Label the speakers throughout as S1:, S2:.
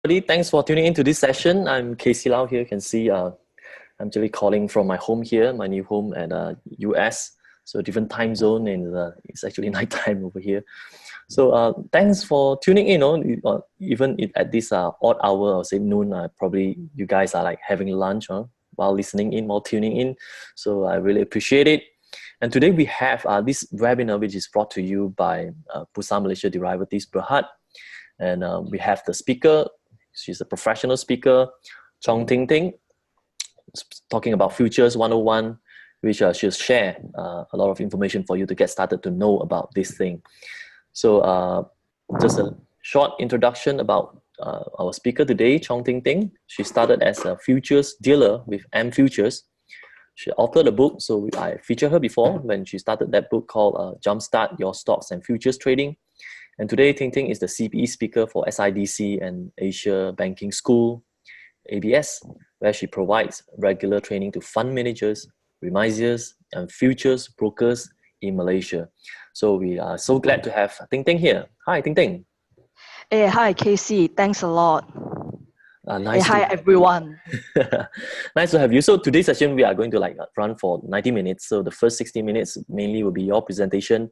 S1: everybody. Thanks for tuning into this session. I'm Casey Lau here. You can see I'm actually calling from my home here, my new home at US. So different time zone, and it's actually nighttime over here. So thanks for tuning in. Even at this odd hour, I'll say noon, probably you guys are like having lunch while listening in, while tuning in. So I really appreciate it. And today we have this webinar, which is brought to you by Bursa Malaysia Derivatives Berhad. And we have the speaker. She's a professional speaker, Choong Tyng Tyng, talking about Futures 101, which she'll share a lot of information for you to get started to know about this thing. So just a short introduction about our speaker today, Choong Tyng Tyng. She started as a futures dealer with M Futures. She authored a book, so I featured her before when she started that book called Jumpstart Your Stocks and Futures Trading. And today, Tyng Tyng is the CPE speaker for SIDC and Asia Banking School, ABS, where she provides regular training to fund managers, remisiers, and futures brokers in Malaysia. So we are so glad to have Tyng Tyng here. Hi, Tyng Tyng.
S2: Hey, hi, Casey. Thanks a lot. Hi, everyone.
S1: Nice to have you. So today's session, we are going to run for 90 minutes. So the first 60 minutes mainly will be your presentation.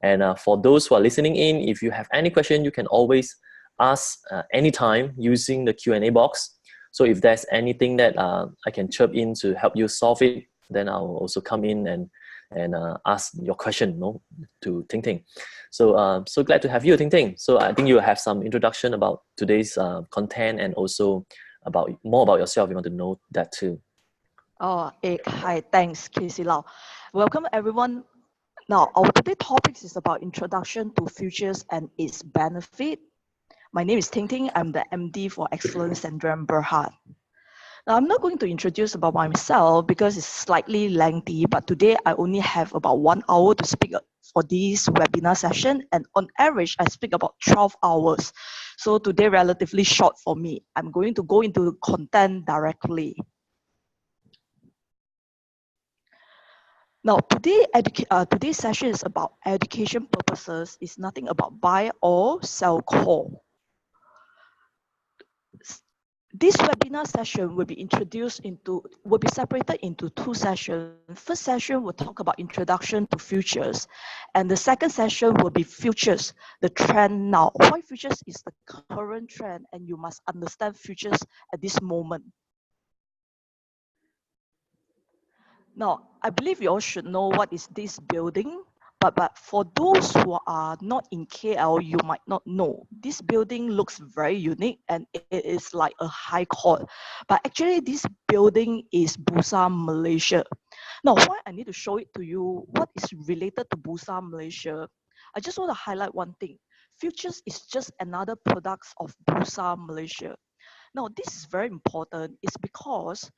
S1: And for those who are listening in, if you have any question, you can always ask anytime using the Q&A box. So if there's anything that I can chirp in to help you solve it, then I'll also come in and ask your question to Tyng Tyng. So so glad to have you, Tyng Tyng. So I think you have some introduction about today's content and also more about yourself. You want to know that too.
S2: Oh, hi, thanks, Casey Lau. Welcome, everyone. Now, our today's topic is about introduction to futures and its benefit. My name is Tyng Tyng. I'm the MD for Axcelearn Berhad. Now, I'm not going to introduce about myself because it's slightly lengthy, but today I only have about 1 hour to speak for this webinar session, and on average, I speak about 12 hours. So today, relatively short for me. I'm going to go into the content directly. Now, today's session is about education purposes. It's nothing about buy or sell call. This webinar session will be separated into 2 sessions. First session will talk about introduction to futures, and the second session will be futures, the trend now. Why futures is the current trend, and you must understand futures at this moment. Now, I believe you all should know what is this building, but for those who are not in KL, you might not know. This building looks very unique and it is like a high court. But actually, this building is Bursa Malaysia. Now, why I need to show it to you, what is related to Bursa Malaysia? I just want to highlight one thing. Futures is just another product of Bursa Malaysia. Now, this is very important. It's because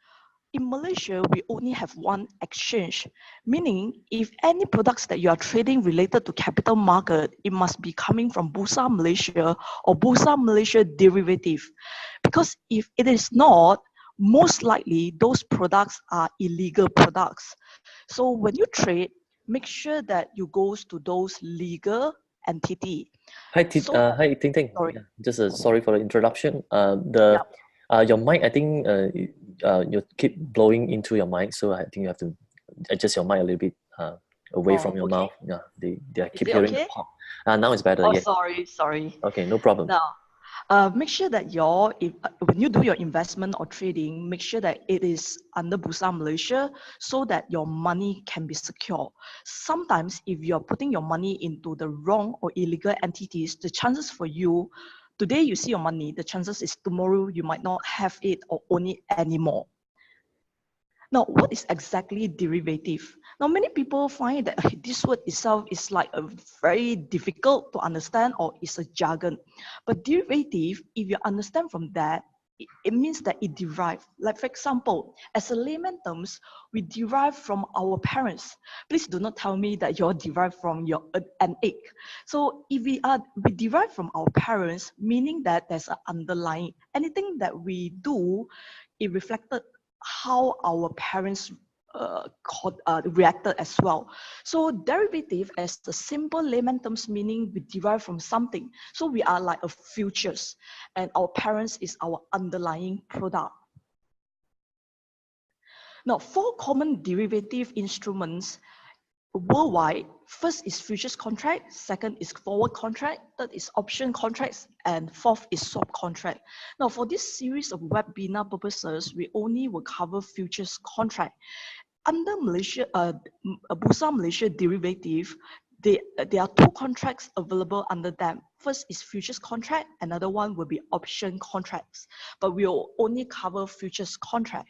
S2: in Malaysia, we only have one exchange, meaning if any products that you are trading related to capital market, it must be coming from Bursa Malaysia or Bursa Malaysia Derivative. Because if it is not, most likely those products are illegal products. So when you trade, make sure that you go to those legal entity.
S1: Hi, Tyng Tyng.
S2: Sorry.
S1: Just sorry for the interruption. Your mic, I think you keep blowing into your mic, so I think you have to adjust your mic a little bit away from your mouth. Yeah, they keep hearing the pop. Now it's better.
S2: Oh,
S1: yeah.
S2: Sorry.
S1: Okay, no problem.
S2: Now, make sure that when you do your investment or trading, make sure that it is under Bursa Malaysia so that your money can be secure. Sometimes, if you're putting your money into the wrong or illegal entities, the chances for you today you see your money, the chances is tomorrow you might not have it or own it anymore. Now, what is exactly derivative? Now, many people find that this word itself is like a very difficult to understand or it's a jargon. But derivative, if you understand from that, it means that it derives. Like for example, as a layman terms, we derive from our parents. Please do not tell me that you're derived from an egg. So if we derive from our parents, meaning that there's an underlying, anything that we do, it reflected how our parents reacted as well. So derivative as the simple layman terms meaning we derive from something. So we are like a futures and our parents is our underlying product. Now, 4 common derivative instruments worldwide. First is futures contract, second is forward contract, third is option contracts, and fourth is swap contract. Now, for this series of webinar purposes, we only will cover futures contract. Under Malaysia, Bursa Malaysia Derivative, there are 2 contracts available under them. First is futures contract, another one will be option contracts, but we will only cover futures contract.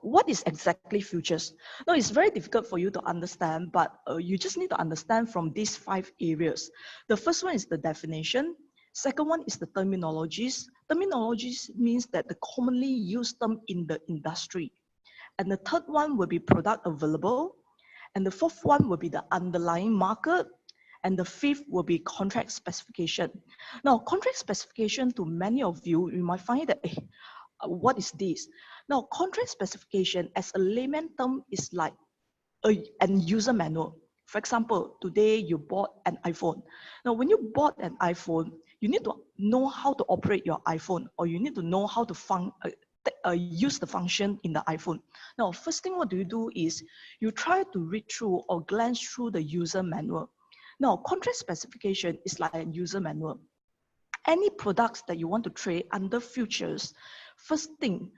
S2: What is exactly futures? Now, it's very difficult for you to understand, but you just need to understand from these 5 areas. The first one is the definition. Second one is the terminologies. Terminologies means that the commonly used term in the industry. And the third one will be product available. And the fourth one will be the underlying market. And the fifth will be contract specification. Now, contract specification, to many of you, you might find that, what is this? Now, contract specification as a layman term is like an user manual. For example, today you bought an iPhone. Now, when you bought an iPhone, you need to know how to operate your iPhone, or you need to know how to use the function in the iPhone. Now, first thing what do is you try to read through or glance through the user manual. Now, contract specification is like a user manual. Any products that you want to trade under futures, first thing,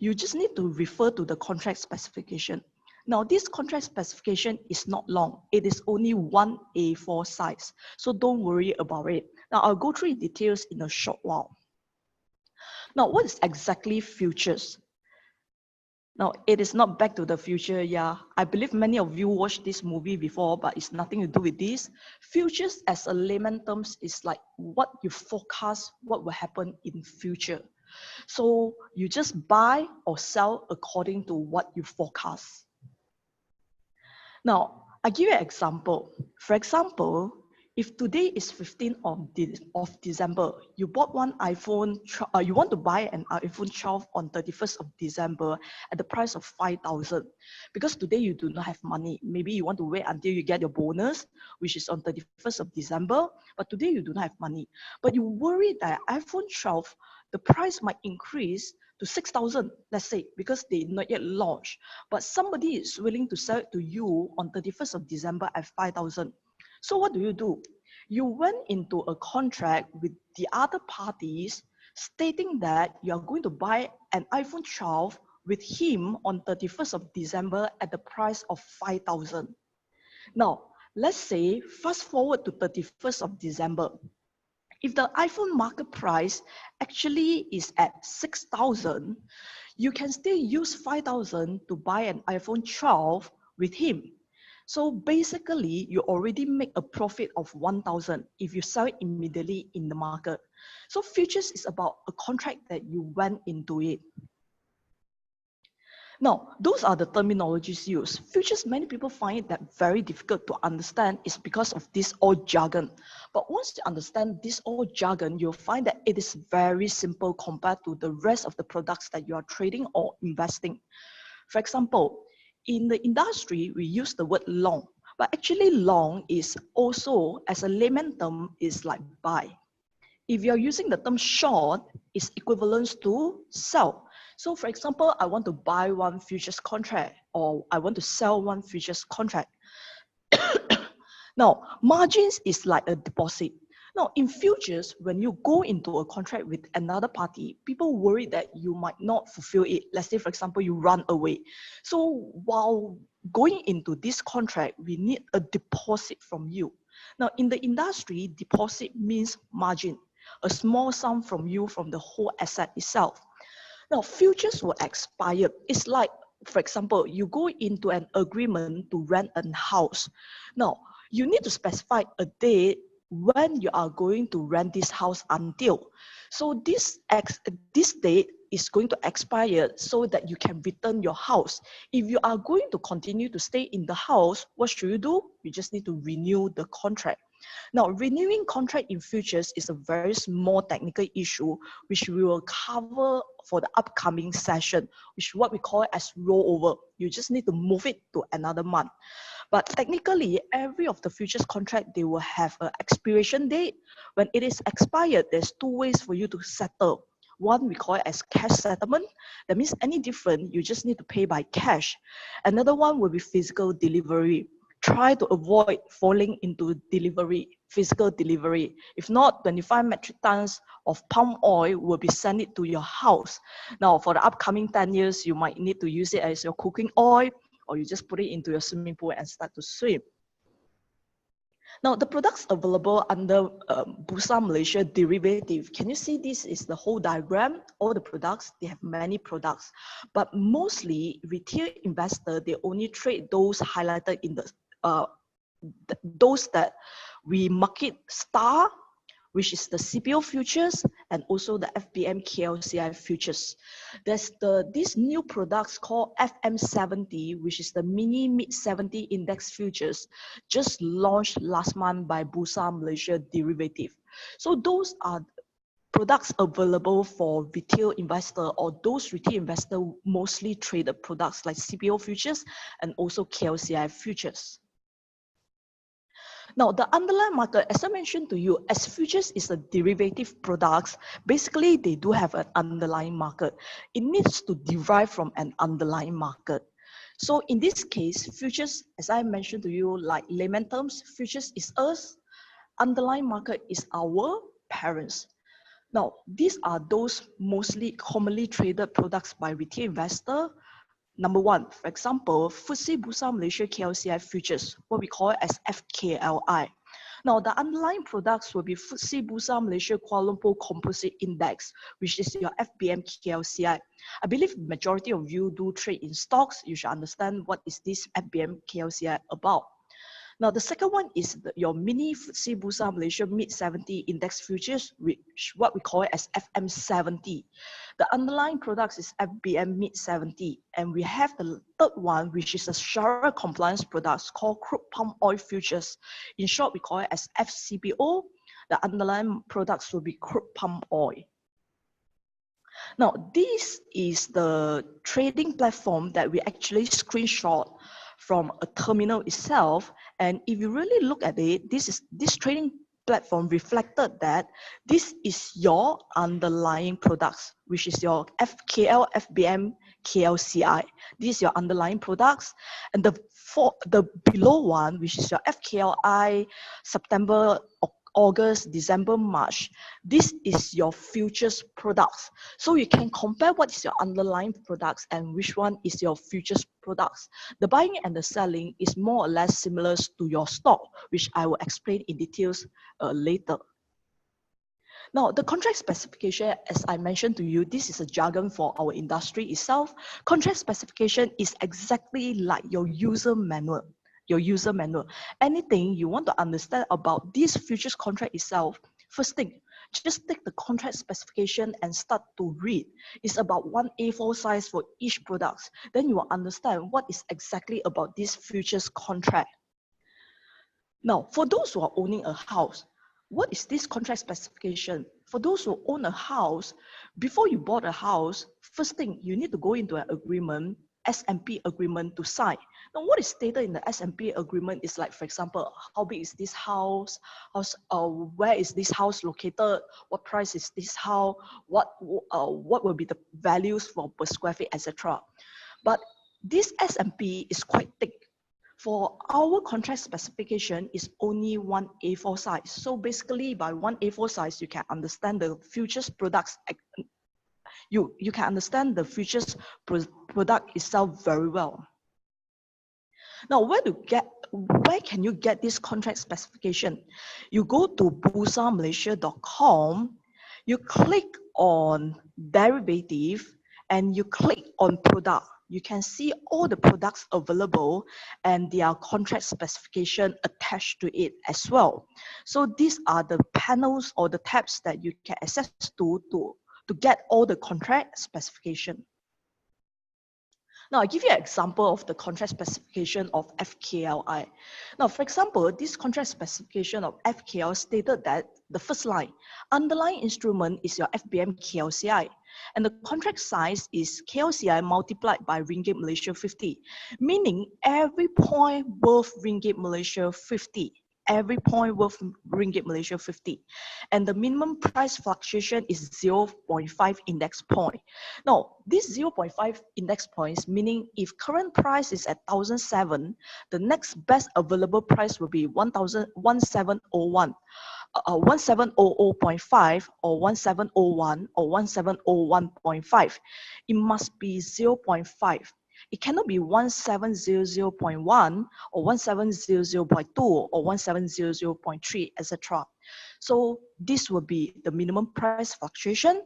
S2: you just need to refer to the contract specification. Now, this contract specification is not long. It is only 1 A4 size. So don't worry about it. Now, I'll go through details in a short while. Now, what is exactly futures? Now, it is not Back to the Future. Yeah, I believe many of you watched this movie before, but it's nothing to do with this. Futures as a layman terms is like what you forecast what will happen in future. So you just buy or sell according to what you forecast. Now, I give you an example. For example, if today is 15th of December, you bought one iPhone, you want to buy an iPhone 12 on 31st of December at the price of 5,000. Because today you do not have money. Maybe you want to wait until you get your bonus, which is on 31st of December, but today you do not have money. But you worry that iPhone 12, the price might increase to 6,000, let's say, because they not yet launched. But somebody is willing to sell it to you on 31st of December at 5,000. So what do? You went into a contract with the other parties stating that you are going to buy an iPhone 12 with him on 31st of December at the price of 5,000. Now, let's say fast forward to 31st of December. If the iPhone market price actually is at 6,000, you can still use 5,000 to buy an iPhone 12 with him. So basically, you already make a profit of 1,000 if you sell it immediately in the market. So futures is about a contract that you went into it. Now, those are the terminologies used. Futures, many people find that very difficult to understand is because of this old jargon. But once you understand this old jargon, you'll find that it is very simple compared to the rest of the products that you are trading or investing. For example, in the industry, we use the word long, but actually long is also, as a layman term, is like buy. If you're using the term short, it's equivalent to sell. So for example, I want to buy one futures contract or I want to sell one futures contract. Now, margins is like a deposit. Now, in futures, when you go into a contract with another party, people worry that you might not fulfill it. Let's say, for example, you run away. So while going into this contract, we need a deposit from you. Now, in the industry, deposit means margin, a small sum from you from the whole asset itself. Now, futures will expire. It's like, for example, you go into an agreement to rent a house. Now, you need to specify a date when you are going to rent this house until. So this date is going to expire so that you can return your house. If you are going to continue to stay in the house, what should you do? You just need to renew the contract. Now, renewing contract in futures is a very small technical issue, which we will cover for the upcoming session, which is what we call as rollover. You just need to move it to another month. But technically, every of the futures contract, they will have an expiration date. When it is expired, there's two ways for you to settle. One we call it as cash settlement. That means any different, you just need to pay by cash. Another one will be physical delivery. Try to avoid falling into physical delivery. If not, 25 metric tons of palm oil will be sent it to your house. Now, for the upcoming 10 years, you might need to use it as your cooking oil, or you just put it into your swimming pool and start to swim. Now, the products available under Bursa Malaysia Derivatives, can you see this is the whole diagram? All the products, they have many products, but mostly retail investor, they only trade those highlighted in the those that we market star, which is the CPO futures, and also the FBM KLCI futures. There's these new products called FM70, which is the mini mid 70 index futures, just launched last month by Bursa Malaysia Derivatives. So those are products available for retail investor, or those retail investor mostly traded products like CPO futures and also KLCI futures. Now, the underlying market, as I mentioned to you, as futures is a derivative products, basically they do have an underlying market. It needs to derive from an underlying market. So in this case, futures, as I mentioned to you, like layman terms, futures is us, underlying market is our parents. Now, these are those mostly commonly traded products by retail investor. Number one, for example, FTSE Bursa Malaysia KLCI futures, what we call it as FKLI. Now, the underlying products will be FTSE Bursa Malaysia Kuala Lumpur Composite Index, which is your FBM KLCI. I believe the majority of you do trade in stocks. You should understand what is this FBM KLCI about. Now, the second one is your mini FTSE Bursa Malaysia Mid 70 Index Futures, which what we call it as FM70. The underlying products is FBM Mid 70. And we have the third one, which is a Sharia compliance products called Crude Palm Oil Futures. In short, we call it as FCPO. The underlying products will be crude palm oil. Now, this is the trading platform that we actually screenshot from a terminal itself. And if you really look at it, this trading platform reflected that this is your underlying products, which is your FKL, FBM, KLCI. These are your underlying products. And the below one, which is your FKLI, September, August, December, March, this is your futures products. So you can compare what is your underlying products and which one is your futures products. The buying and the selling is more or less similar to your stock, which I will explain in details later. Now, the contract specification, as I mentioned to you, this is a jargon for our industry itself. Contract specification is exactly like your user manual. Anything you want to understand about this futures contract itself, first thing, just take the contract specification and start to read. It's about 1 A4 size for each product. Then you will understand what is exactly about this futures contract. Now, for those who are owning a house, what is this contract specification? For those who own a house, before you bought a house, first thing, you need to go into an agreement, S&P agreement to sign. Now, what is stated in the S&P agreement is like, for example, how big is this house? Where is this house located? What price is this house? What will be the values for per square feet, etc. But this S&P is quite thick. For our contract specification is only 1 A4 size. So basically, by 1 A4 size, you can understand the futures products. You can understand the futures product itself very well. Now, where can you get this contract specification? You go to bursamalaysia.com, you click on derivative, and you click on product. You can see all the products available and their contract specification attached to it as well. So these are the panels or the tabs that you can access to get all the contract specification. Now, I give you an example of the contract specification of FKLI. Now, for example, this contract specification of FKL stated that the first line, underlying instrument is your FBM KLCI, and the contract size is KLCI multiplied by Ringgit Malaysia 50, meaning every point worth Ringgit Malaysia 50. Every point worth Ringgit Malaysia 50. And the minimum price fluctuation is 0.5 index point. Now, this 0.5 index points, meaning if current price is at 1,007, the next best available price will be 1701, 1700.5 or 1701 or 1701.5. It must be 0.5. It cannot be 1700.1 or 1700.2 or 1700.3, etc. So this will be the minimum price fluctuation.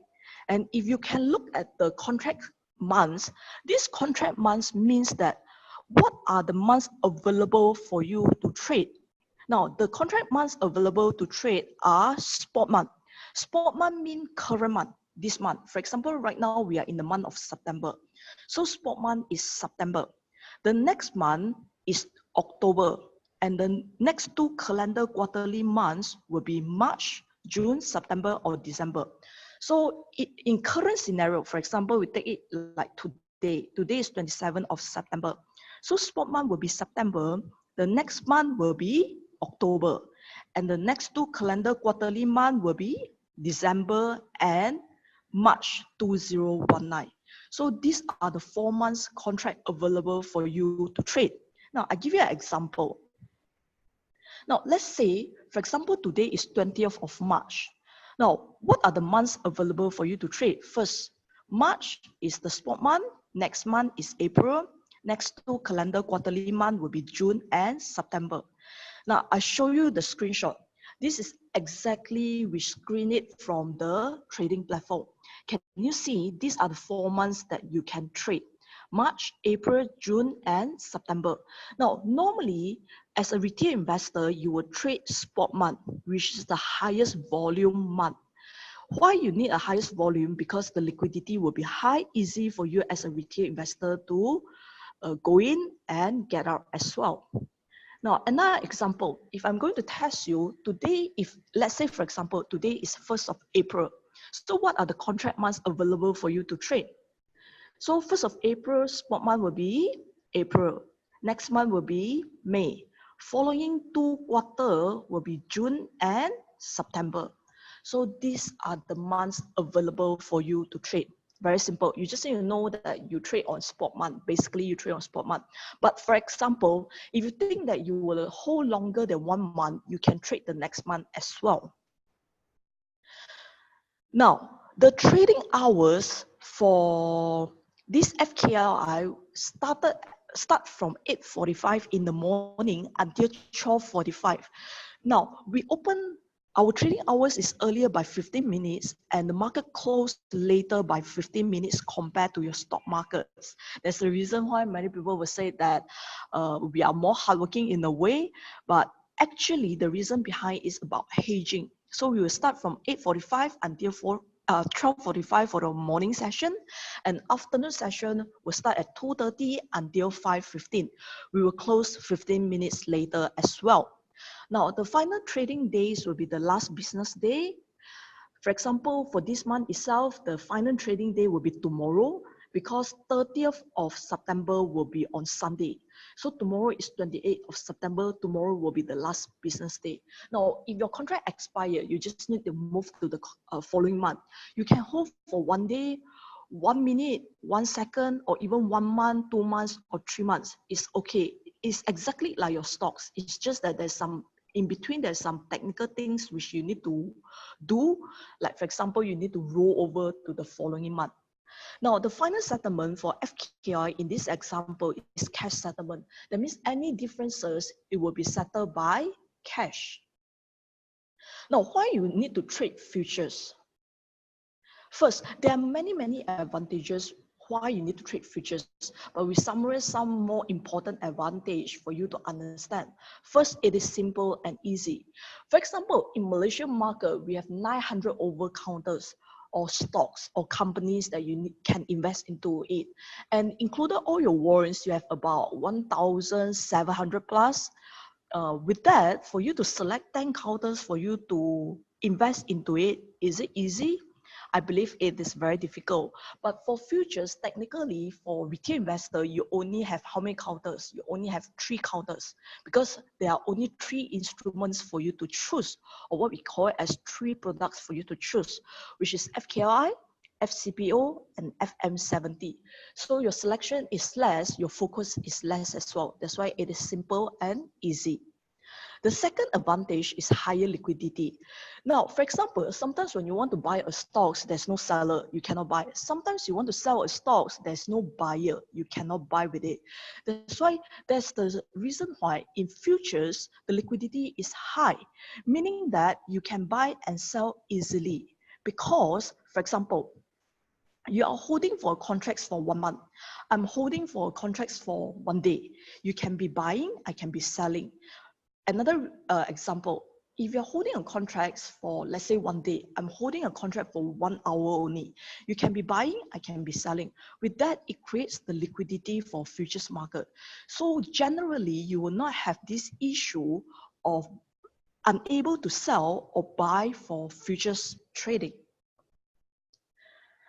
S2: And if you can look at the contract months, this contract months means that what are the months available for you to trade? Now, the contract months available to trade are spot month. Spot month means current month, this month. For example, right now we are in the month of September. So spot month is September. The next month is October. And the next two calendar quarterly months will be March, June, September, or December. So in current scenario, for example, we take it like today. Today is 27th of September. So spot month will be September. The next month will be October. And the next two calendar quarterly month will be December and March 2019. So these are the 4 months contract available for you to trade. Now, I give you an example. Now, let's say, for example, today is 20th of March. Now, what are the months available for you to trade? First, March is the spot month. Next month is April. Next two calendar quarterly month will be June and September. Now, I show you the screenshot. This is exactly, we screen it from the trading platform. Can you see, these are the 4 months that you can trade. March, April, June, and September. Now, normally, as a retail investor, you would trade spot month, which is the highest volume month. Why you need a highest volume? Because the liquidity will be high, easy for you as a retail investor to go in and get out as well. Now, another example, if I'm going to test you today, if let's say, for example, today is 1st of April. So what are the contract months available for you to trade? So 1st of April, spot month will be April. Next month will be May. Following 2 quarters will be June and September. So these are the months available for you to trade. Very simple. You just need to know that you trade on spot month. Basically, you trade on spot month. But for example, if you think that you will hold longer than 1 month, you can trade the next month as well. Now, the trading hours for this FKLI start from 8:45 in the morning until 12:45. Now, we open our trading hours is earlier by 15 minutes and the market closed later by 15 minutes compared to your stock markets. That's the reason why many people will say that we are more hardworking in a way, but actually the reason behind is about hedging. So we will start from 8:45 until 12:45 for the morning session, and afternoon session will start at 2:30 until 5:15. We will close 15 minutes later as well. Now, the final trading days will be the last business day. For example, for this month itself, the final trading day will be tomorrow because 30th of September will be on Sunday. So tomorrow is 28th of September. Tomorrow will be the last business day. Now, if your contract expires, you just need to move to the following month. You can hold for 1 day, 1 minute, 1 second, or even 1 month, 2 months, or 3 months. It's okay. It's exactly like your stocks. It's just that there's some in between, there's some technical things which you need to do. Like, for example, you need to roll over to the following month. Now, the final settlement for FKI in this example is cash settlement. That means any differences, it will be settled by cash. Now, why you need to trade futures? First, there are many advantages why you need to trade futures, but we summarize some more important advantage for you to understand. First, it is simple and easy. For example, in Malaysian market, we have 900 over counters. or stocks or companies that you can invest into it. And included all your warrants, you have about 1,700 plus. With that, for you to select 10 counters for you to invest into it, is it easy? I believe it is very difficult. But for futures, technically, for retail investor, you only have how many counters? You only have 3 counters, because there are only 3 instruments for you to choose, or what we call it as 3 products for you to choose, which is FKLI, FCPO, and FM70. So your selection is less, your focus is less as well. That's why it is simple and easy. The second advantage is higher liquidity. Now, for example, sometimes when you want to buy a stocks, there's no seller, you cannot buy. Sometimes you want to sell a stocks, there's no buyer, you cannot buy with it. That's why that's the reason why in futures, the liquidity is high, meaning that you can buy and sell easily. Because, for example, you are holding for contracts for 1 month. I'm holding for contracts for 1 day. You can be buying, I can be selling. Another example, if you're holding a contract for, let's say 1 day, I'm holding a contract for 1 hour only. You can be buying, I can be selling. With that, it creates the liquidity for futures market. So generally, you will not have this issue of unable to sell or buy for futures trading.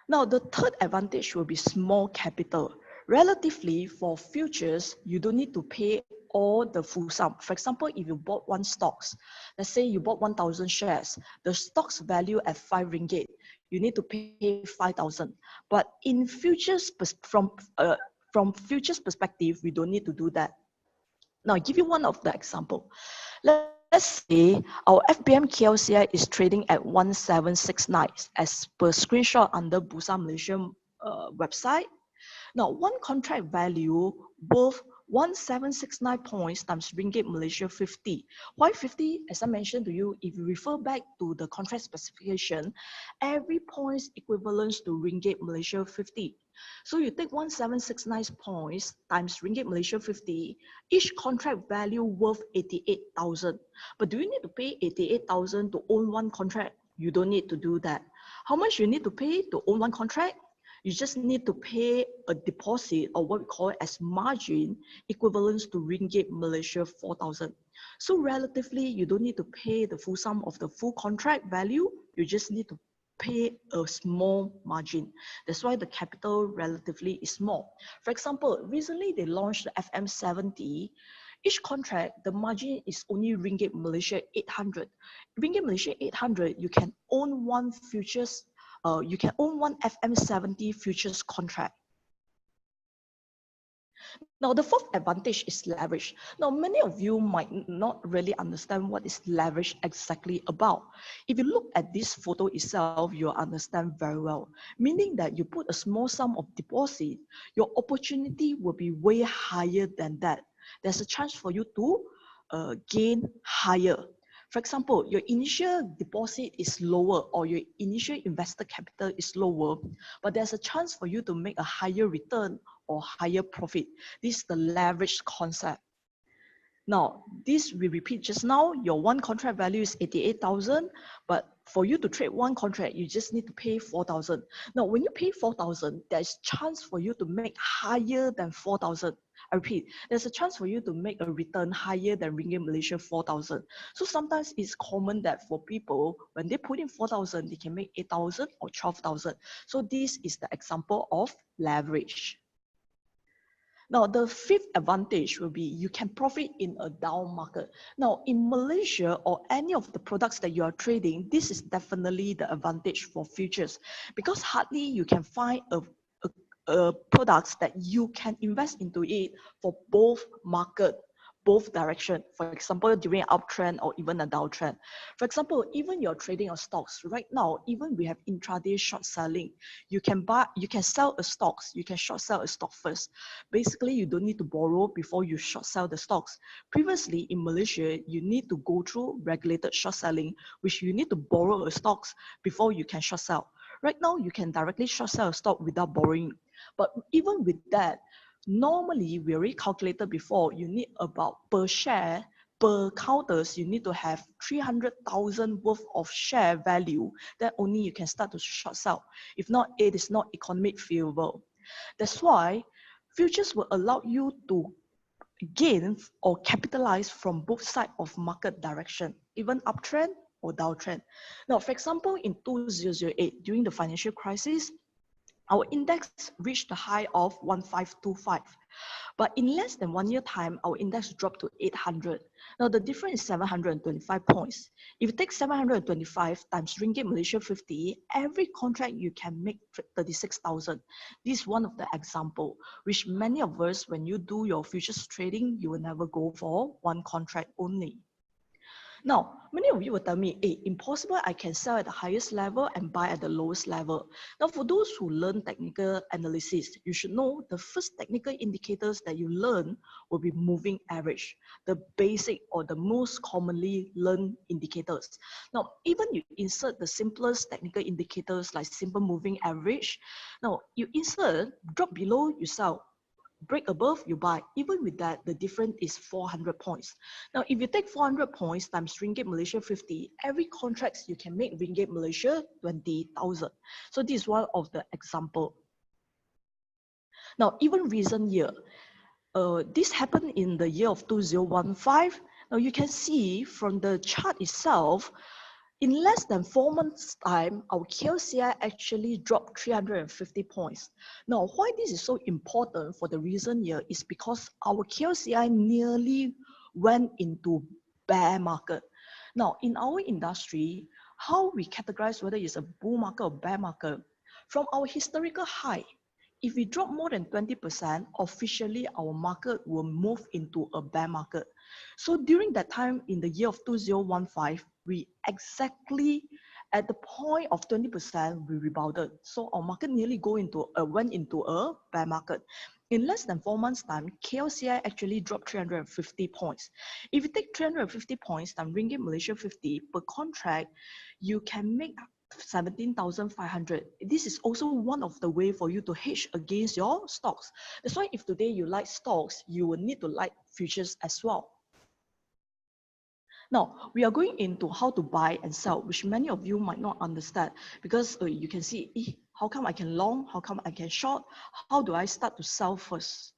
S2: Now, the third advantage will be small capital. Relatively, for futures, you don't need to pay all the full sum. For example, if you bought 1 stocks, let's say you bought 1,000 shares, the stock's value at 5 ringgit, you need to pay 5,000. But in futures, from futures perspective, we don't need to do that. Now, I'll give you one of the example. Let's say our FBM KLCI is trading at 1769 as per screenshot under Bursa Malaysia website. Now, 1 contract value worth 1769 points times ringgit Malaysia 50. Why 50? As I mentioned to you, if you refer back to the contract specification, every point equivalents to ringgit Malaysia 50. So you take 1769 points times ringgit Malaysia 50, each contract value worth 88,000. But do you need to pay 88,000 to own 1 contract? You don't need to do that. How much you need to pay to own 1 contract? You just need to pay a deposit, or what we call it as margin, equivalent to ringgit Malaysia 4,000. So relatively, you don't need to pay the full sum of the full contract value. You just need to pay a small margin. That's why the capital relatively is small. For example, recently they launched the FM70. Each contract, the margin is only ringgit Malaysia 800. Ringgit Malaysia 800, you can own 1 futures. You can own 1 FM70 futures contract. Now, the fourth advantage is leverage. Now, many of you might not really understand what is leverage exactly about. If you look at this photo itself, you'll understand very well. Meaning that you put a small sum of deposit, your opportunity will be way higher than that. There's a chance for you to gain higher. For example, your initial deposit is lower, or your initial investor capital is lower, but there's a chance for you to make a higher return or higher profit. This is the leverage concept. Now, this we repeat just now, your 1 contract value is 88,000, but for you to trade 1 contract, you just need to pay 4,000. Now, when you pay 4,000, there's chance for you to make higher than 4,000. I repeat, there's a chance for you to make a return higher than ringgit Malaysia 4,000. So sometimes it's common that for people, when they put in 4,000, they can make 8,000 or 12,000. So this is the example of leverage. Now, the fifth advantage will be you can profit in a down market. Now, in Malaysia or any of the products that you are trading, this is definitely the advantage for futures, because hardly you can find products that you can invest into it for both market, both direction. For example, during an uptrend or even a downtrend. For example, even you're trading on stocks right now, even we have intraday short selling. You can sell a stocks, you can short sell a stock first. Basically, you don't need to borrow before you short sell the stocks. Previously in Malaysia, you need to go through regulated short selling, which you need to borrow a stocks before you can short sell. Right now, you can directly short sell a stock without borrowing. But even with that, normally we already calculated before, you need about per share per counters, you need to have 300,000 worth of share value. Then only you can start to short sell. If not, it is not economic feasible. That's why futures will allow you to gain or capitalize from both sides of market direction, even uptrend or downtrend. Now, for example, in 2008, during the financial crisis, our index reached the high of 1525. But in less than 1 year time, our index dropped to 800. Now the difference is 725 points. If you take 725 times Ringgit Malaysia 50, every contract you can make 36,000. This is one of the example, which many of us, when you do your futures trading, you will never go for one contract only. Now, many of you will tell me, hey, impossible, I can sell at the highest level and buy at the lowest level. Now, for those who learn technical analysis, you should know the first technical indicators that you learn will be moving average, the basic or the most commonly learned indicators. Now, even you insert the simplest technical indicators like simple moving average. Now, you insert, drop below, you sell. Break above, you buy. Even with that, the difference is 400 points. Now, if you take 400 points times Ringgit Malaysia 50, every contract you can make Ringgit Malaysia 20,000. So this is one of the example. Now, even recent year, this happened in the year of 2015. Now, you can see from the chart itself, in less than 4 months' time, our KLCI actually dropped 350 points. Now, why this is so important for the recent year is because our KLCI nearly went into bear market. Now, in our industry, how we categorize whether it's a bull market or bear market, from our historical high, if we drop more than 20%, officially our market will move into a bear market. So during that time, in the year of 2015, we exactly at the point of 20%, we rebounded. So our market nearly went into a bear market. In less than 4 months' time, KLCI actually dropped 350 points. If you take 350 points times Ringgit Malaysia 50 per contract, you can make 17,500. This is also one of the way for you to hedge against your stocks. That's why if today you like stocks, you will need to like futures as well. Now, we are going into how to buy and sell, which many of you might not understand because you can see, how come I can long? How come I can short? How do I start to sell first?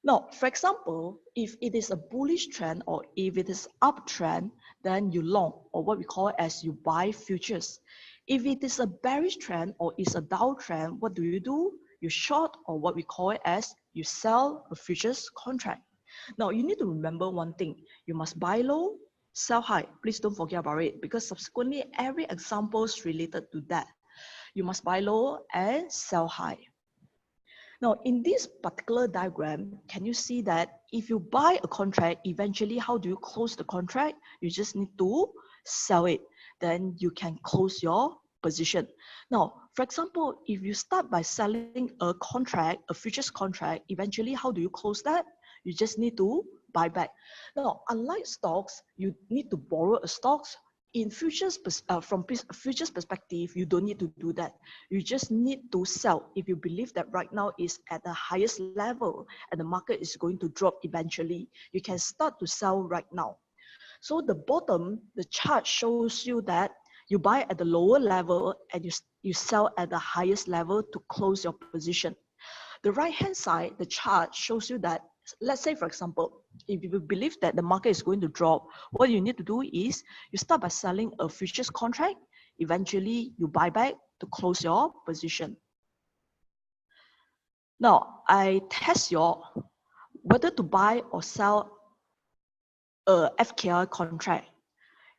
S2: Now, for example, if it is a bullish trend or if it is uptrend, then you long, or what we call as you buy futures. If it is a bearish trend or is a downtrend, what do? You short, or what we call it as you sell a futures contract. Now, you need to remember one thing. You must buy low, sell high. Please don't forget about it because subsequently, every example is related to that. You must buy low and sell high. Now, in this particular diagram, can you see that if you buy a contract, eventually, how do you close the contract? You just need to sell it. Then you can close your position. Now, for example, if you start by selling a contract, a futures contract, eventually, how do you close that? You just need to buy back. Now, unlike stocks, you need to borrow a stocks. In futures, from futures perspective, you don't need to do that. You just need to sell. If you believe that right now is at the highest level and the market is going to drop eventually, you can start to sell right now. So the bottom, the chart shows you that you buy at the lower level and you sell at the highest level to close your position. The right-hand side, the chart shows you that, let's say, for example, if you believe that the market is going to drop, what you need to do is you start by selling a futures contract. Eventually, you buy back to close your position. Now, I test your whether to buy or sell a FKLI contract.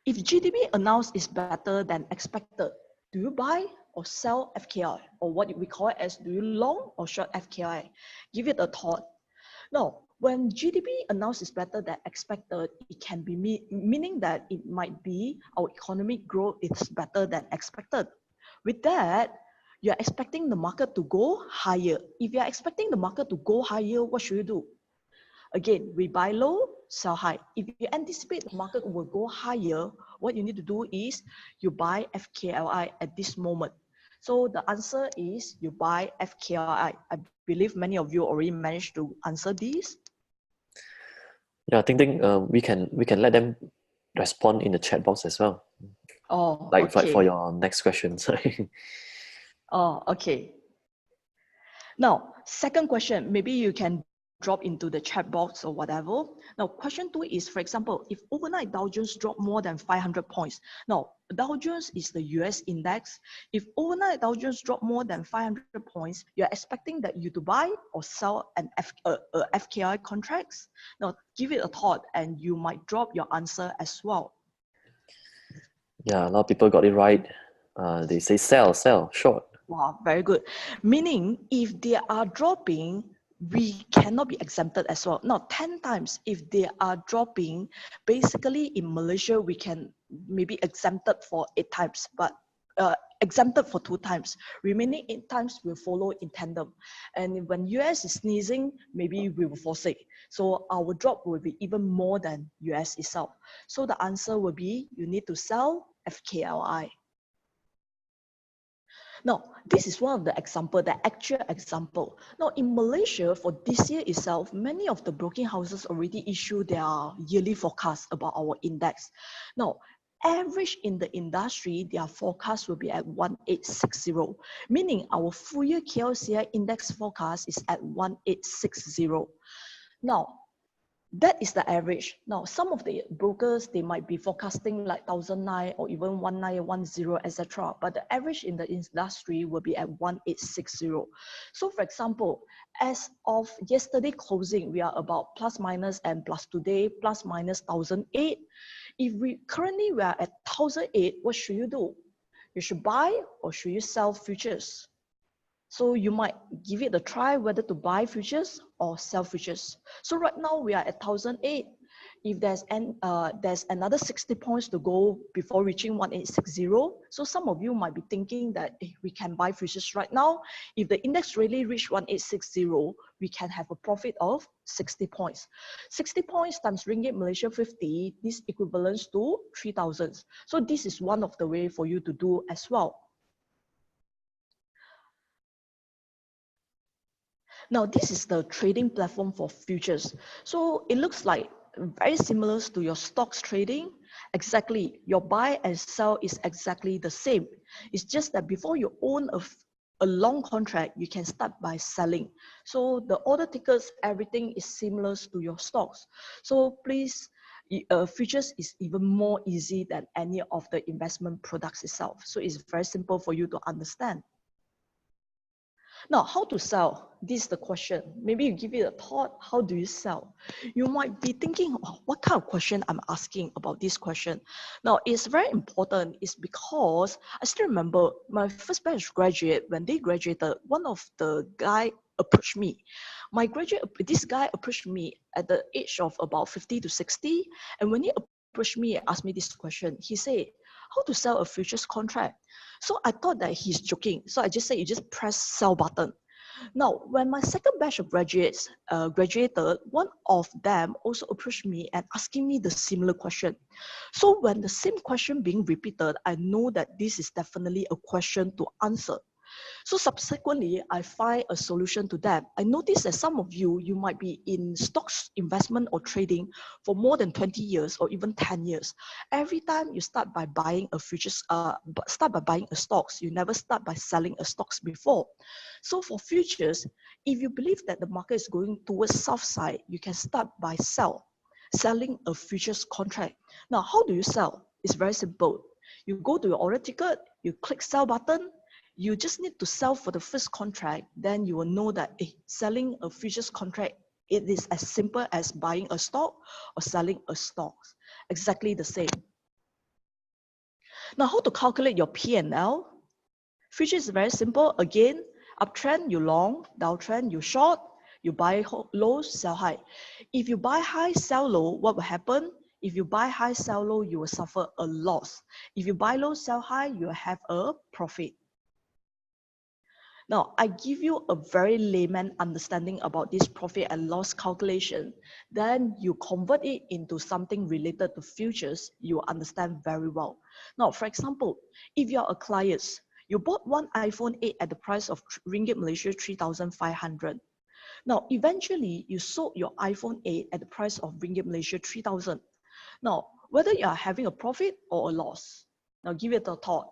S2: If GDP announced is better than expected, do you buy or sell FKLI, or what we call it as do you long or short FKLI? Give it a thought. Now, when GDP announced is better than expected, it can be meaning that it might be our economic growth is better than expected. With that, you're expecting the market to go higher. If you're expecting the market to go higher, what should you do? Again, we buy low, sell high. If you anticipate the market will go higher, what you need to do is you buy FKLI at this moment. So the answer is you buy FKLI. I believe many of you already managed to answer these.
S1: Yeah, Ting Ting, we can let them respond in the chat box as well.
S2: Oh,
S1: Like
S2: okay.
S1: for your next question. Sorry.
S2: Oh, okay. Now, second question, maybe you can drop into the chat box or whatever. Now, question 2 is, for example, if overnight Dow Jones drop more than 500 points. Now, Dow Jones is the US index. If overnight Dow Jones drop more than 500 points, you're expecting that you to buy or sell an FKI contracts. Now, give it a thought and you might drop your answer as well.
S1: Yeah, a lot of people got it right. They say sell, short.
S2: Wow, very good. Meaning, if they are dropping, we cannot be exempted as well. Now, 10 times, if they are dropping, basically in Malaysia, we can maybe exempted for 8 times, but exempted for 2 times. Remaining 8 times will follow in tandem. And when US is sneezing, maybe we will forsake. So our drop will be even more than US itself. So the answer will be, you need to sell FKLI. Now, this is one of the example, the actual example. Now, in Malaysia, for this year itself, many of the broking houses already issue their yearly forecast about our index. Now, average in the industry, their forecast will be at 1860, meaning our full year KLCI index forecast is at 1860. Now, that is the average. Now, some of the brokers, they might be forecasting like 1009 or even 1910, etc. But the average in the industry will be at 1860. So for example, as of yesterday closing, we are about plus minus, and plus today, plus minus 1008. If we currently we are at 1008, what should you do? You should buy or should you sell futures? So you might give it a try whether to buy futures or sell futures. So right now we are at 1008. If there's another 60 points to go before reaching 1860, so some of you might be thinking that we can buy futures right now. If the index really reach 1860, we can have a profit of 60 points. 60 points times Ringgit Malaysia 50, this equivalents to 3,000. So this is one of the way for you to do as well. Now, this is the trading platform for futures. So it looks like very similar to your stocks trading. Exactly, your buy and sell is exactly the same. It's just that before you own a long contract, you can start by selling. So the order tickets, everything is similar to your stocks. So please, futures is even more easy than any of the investment products itself. So it's very simple for you to understand. Now, how to sell? This is the question. Maybe you give it a thought. How do you sell? You might be thinking, oh, what kind of question I'm asking about this question? Now, it's very important. It's because I still remember my first batch graduate, when they graduated, one of the guy approached me. This guy approached me at the age of about 50 to 60. And when he approached me and asked me this question, he said, how to sell a futures contract? So I thought that he's joking. So I just said, you just press sell button. Now, when my second batch of graduates graduated, one of them also approached me and asking me the similar question. So when the same question being repeated, I know that this is definitely a question to answer. So subsequently, I find a solution to that. I noticed that some of you might be in stocks investment or trading for more than 20 years or even 10 years. Every time you start by buying a futures, start by buying a stocks, you never start by selling a stocks before. So for futures, if you believe that the market is going towards south side, you can start by selling a futures contract. Now, how do you sell? It's very simple. You go to your order ticket, you click sell button, you just need to sell for the first contract, then you will know that selling a futures contract, it is as simple as buying a stock or selling a stock. Exactly the same. Now, how to calculate your P&L? Futures is very simple. Again, uptrend, you long, downtrend, you short, you buy low, sell high. If you buy high, sell low, what will happen? If you buy high, sell low, you will suffer a loss. If you buy low, sell high, you will have a profit. Now, I give you a very layman understanding about this profit and loss calculation. Then you convert it into something related to futures, you will understand very well. Now, for example, if you're a client, you bought one iPhone 8 at the price of Ringgit Malaysia 3,500. Now, eventually, you sold your iPhone 8 at the price of Ringgit Malaysia 3,000. Now, whether you are having a profit or a loss, now give it a thought.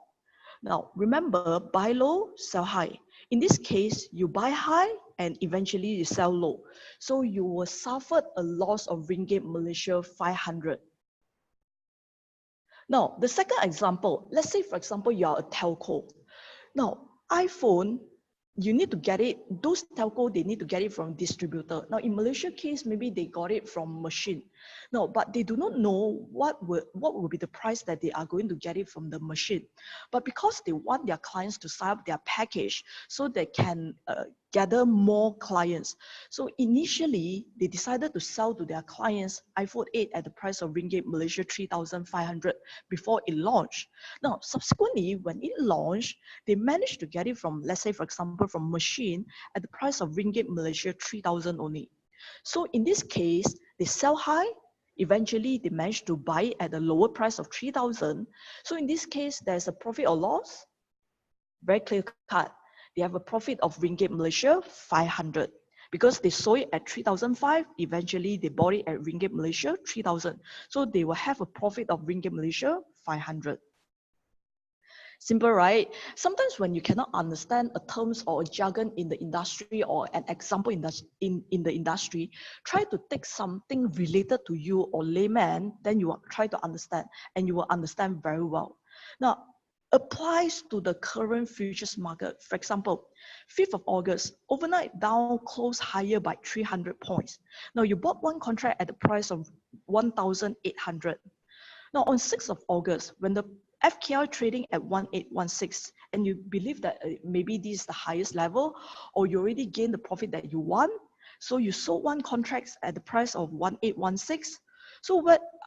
S2: Now, remember, buy low, sell high. In this case, you buy high and eventually you sell low. So you will suffer a loss of Ringgit Malaysia 500. Now, the second example, let's say, for example, you are a telco. Now, iPhone, you need to get it, those telco, they need to get it from distributor. Now, in Malaysia case, maybe they got it from machine. No, but they do not know what will be the price that they are going to get it from the machine. But because they want their clients to sign up their package so they can gather more clients. So initially, they decided to sell to their clients iPhone 8 at the price of Ringgit Malaysia 3,500 before it launched. Now, subsequently, when it launched, they managed to get it from, let's say, for example, from machine at the price of Ringgit Malaysia 3,000 only. So in this case, they sell high. Eventually, they managed to buy it at a lower price of 3,000. So in this case, there's a profit or loss. Very clear cut. They have a profit of Ringgit Malaysia 500 because they sold it at 3,005. Eventually, they bought it at Ringgit Malaysia 3,000. So they will have a profit of Ringgit Malaysia 500. Simple, right? Sometimes when you cannot understand a terms or a jargon in the industry or an example in the industry, try to take something related to you or layman, then you will try to understand and you will understand very well. Now, applies to the current futures market. For example, 5th of August, overnight Dow closed higher by 300 points. Now, you bought one contract at the price of 1,800. Now, on 6th of August, when the FKLI trading at 1816, and you believe that maybe this is the highest level, or you already gained the profit that you want, so you sold one contract at the price of 1816. So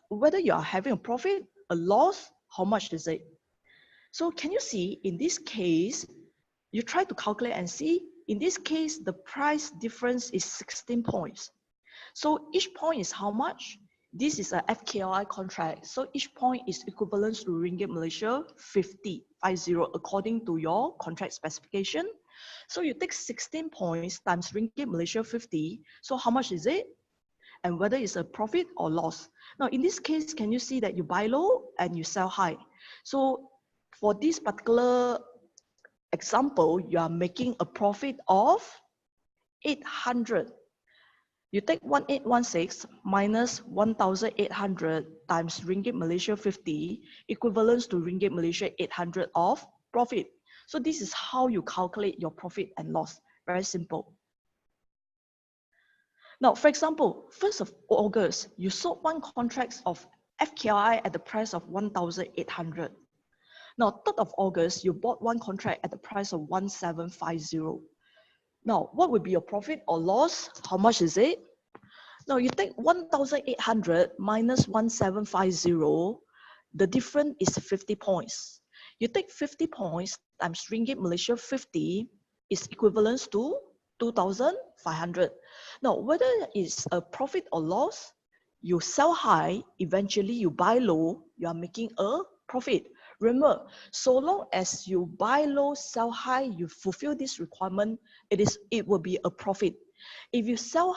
S2: whether you are having a profit, a loss, how much is it? So can you see, in this case, you try to calculate and see, in this case, the price difference is 16 points. So each point is how much? This is a FKLI contract. So each point is equivalent to Ringgit Malaysia 50 according to your contract specification. So you take 16 points times Ringgit Malaysia 50. So how much is it? And whether it's a profit or loss. Now, in this case, can you see that you buy low and you sell high? So for this particular example, you are making a profit of 800. You take 1816 minus 1,800 times Ringgit Malaysia 50, equivalents to Ringgit Malaysia 800 of profit. So this is how you calculate your profit and loss. Very simple. Now, for example, 1st of August, you sold one contract of FKLI at the price of 1,800. Now, 3rd of August, you bought one contract at the price of 1,750. Now, what would be your profit or loss? How much is it? Now, you take 1,800 minus 1,750. The difference is 50 points. You take 50 points times Ringgit Malaysia 50 is equivalent to 2,500. Now, whether it's a profit or loss, you sell high, eventually you buy low, you are making a profit. Remember, so long as you buy low, sell high, you fulfill this requirement, it will be a profit. If you sell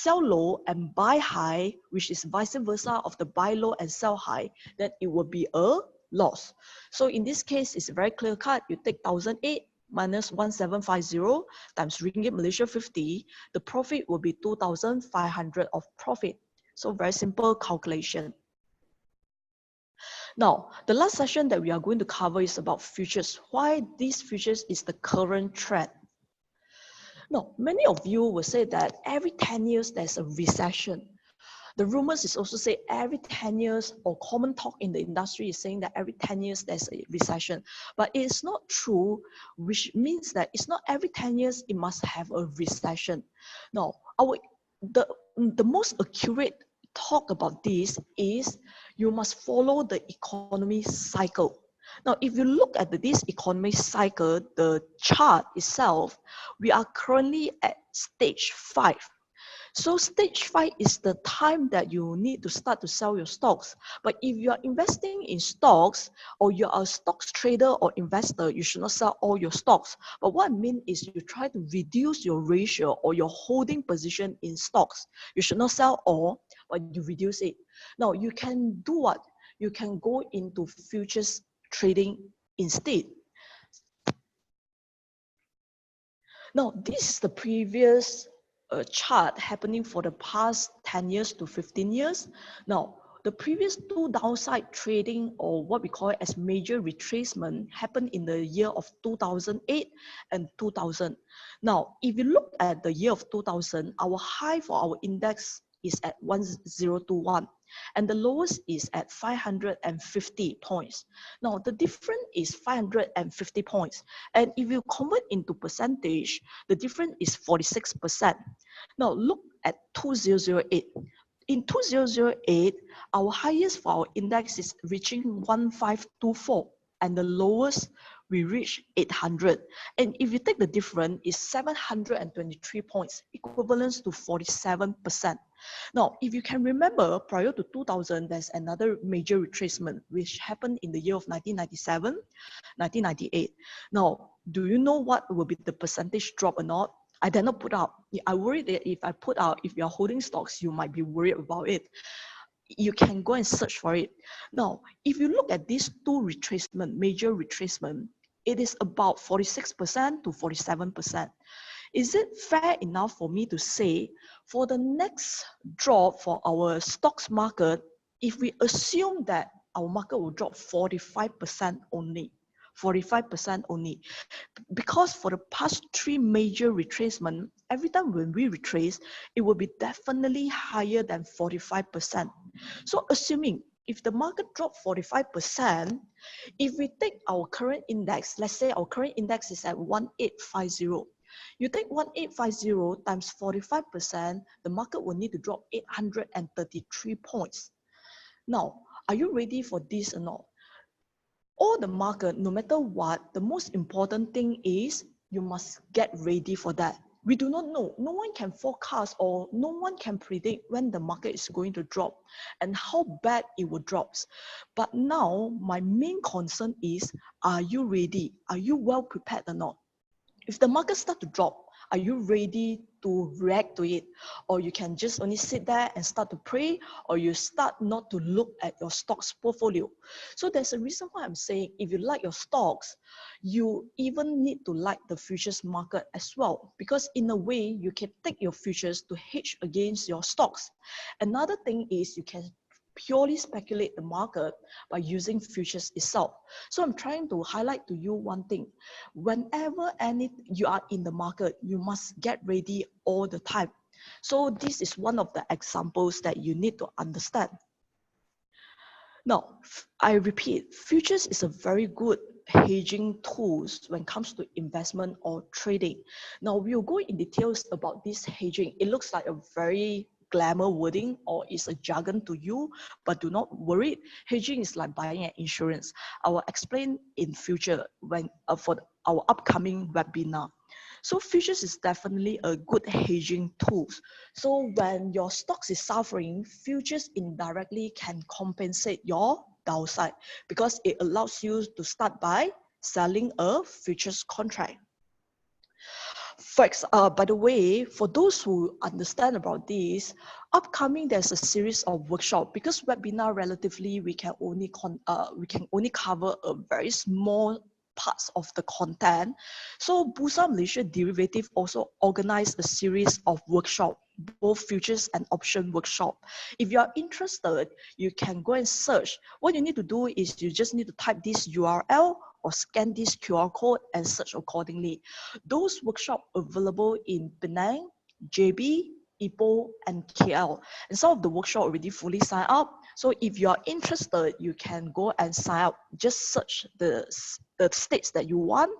S2: low and buy high, which is vice versa of the buy low and sell high, then it will be a loss. So in this case, it's very clear cut. You take 1,008 minus 1,750 times Ringgit Malaysia 50, the profit will be 2,500 of profit. So very simple calculation. Now, the last session that we are going to cover is about futures. Why these futures is the current trend. Now, many of you will say that every 10 years there's a recession. The rumors is also say every 10 years, or common talk in the industry is saying that every 10 years there's a recession. But it's not true, which means that it's not every 10 years it must have a recession. Now, the most accurate talk about this is you must follow the economy cycle. Now, if you look at this economy cycle, the chart itself, we are currently at stage 5. So stage 5 is the time that you need to start to sell your stocks. But if you are investing in stocks or you are a stocks trader or investor, you should not sell all your stocks. But what I mean is you try to reduce your ratio or your holding position in stocks. You should not sell all, but you reduce it. Now you can do what? You can go into futures trading instead. Now this is the previous chart happening for the past 10 years to 15 years. Now, the previous 2 downside trading, or what we call it as major retracement, happened in the year of 2008 and 2000. Now, if you look at the year of 2000, our high for our index is at 1021 and the lowest is at 550 points. Now the difference is 550 points, and if you convert into percentage, the difference is 46%. Now look at 2008. In 2008, our highest for our index is reaching 1524 and the lowest we reach 800. And if you take the difference, is 723 points, equivalent to 47%. Now, if you can remember, prior to 2000, there's another major retracement which happened in the year of 1997, 1998. Now, do you know what will be the percentage drop or not? I did not put out. I worry that if I put out, if you're holding stocks, you might be worried about it. You can go and search for it. Now, if you look at these 2 retracement, major retracement, it is about 46% to 47%. Is it fair enough for me to say for the next drop for our stocks market, if we assume that our market will drop 45% only, 45% only, because for the past 3 major retracement, every time when we retrace, it will be definitely higher than 45%. So assuming if the market dropped 45%, if we take our current index, let's say our current index is at 1850, you take 1850 times 45%, the market will need to drop 833 points. Now, are you ready for this or not? All the market, no matter what, the most important thing is you must get ready for that. We do not know. No one can forecast or no one can predict when the market is going to drop and how bad it will drop. But now, my main concern is, are you ready? Are you well prepared or not? If the market starts to drop, are you ready to react to it? Or you can just only sit there and start to pray, or you start not to look at your stocks portfolio. So there's a reason why I'm saying if you like your stocks, you even need to like the futures market as well, because in a way you can take your futures to hedge against your stocks. Another thing is you can purely speculate the market by using futures itself. So I'm trying to highlight to you one thing. Whenever you are in the market, you must get ready all the time. So this is one of the examples that you need to understand. Now, I repeat, futures is a very good hedging tools when it comes to investment or trading. Now, we'll go in details about this hedging. It looks like a very glamour wording or is a jargon to you, but do not worry. Hedging is like buying an insurance. I will explain in future when for our upcoming webinar. So futures is definitely a good hedging tool. So when your stocks is suffering, futures indirectly can compensate your downside because it allows you to start by selling a futures contract. By the way, for those who understand about this, upcoming there's a series of workshops because webinar relatively we can only cover a very small parts of the content. So Bursa Malaysia Derivatives also organized a series of workshops, both futures and option workshop. If you are interested, you can go and search. What you need to do is you just need to type this URL or scan this QR code and search accordingly. Those workshops available in Penang, JB, Ipoh, and KL. And some of the workshop already fully signed up. So if you are interested, you can go and sign up. Just search the states that you want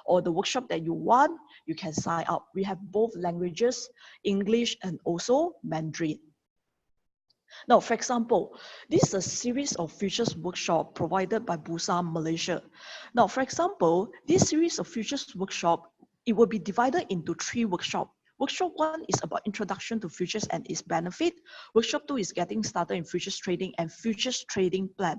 S2: or the workshop that you want, you can sign up. We have both languages, English and also Mandarin. Now, for example, this is a series of futures workshop provided by Bursa Malaysia. Now, for example, this series of futures workshop, it will be divided into 3 workshops. Workshop 1 is about introduction to futures and its benefit. Workshop 2 is getting started in futures trading and futures trading plan,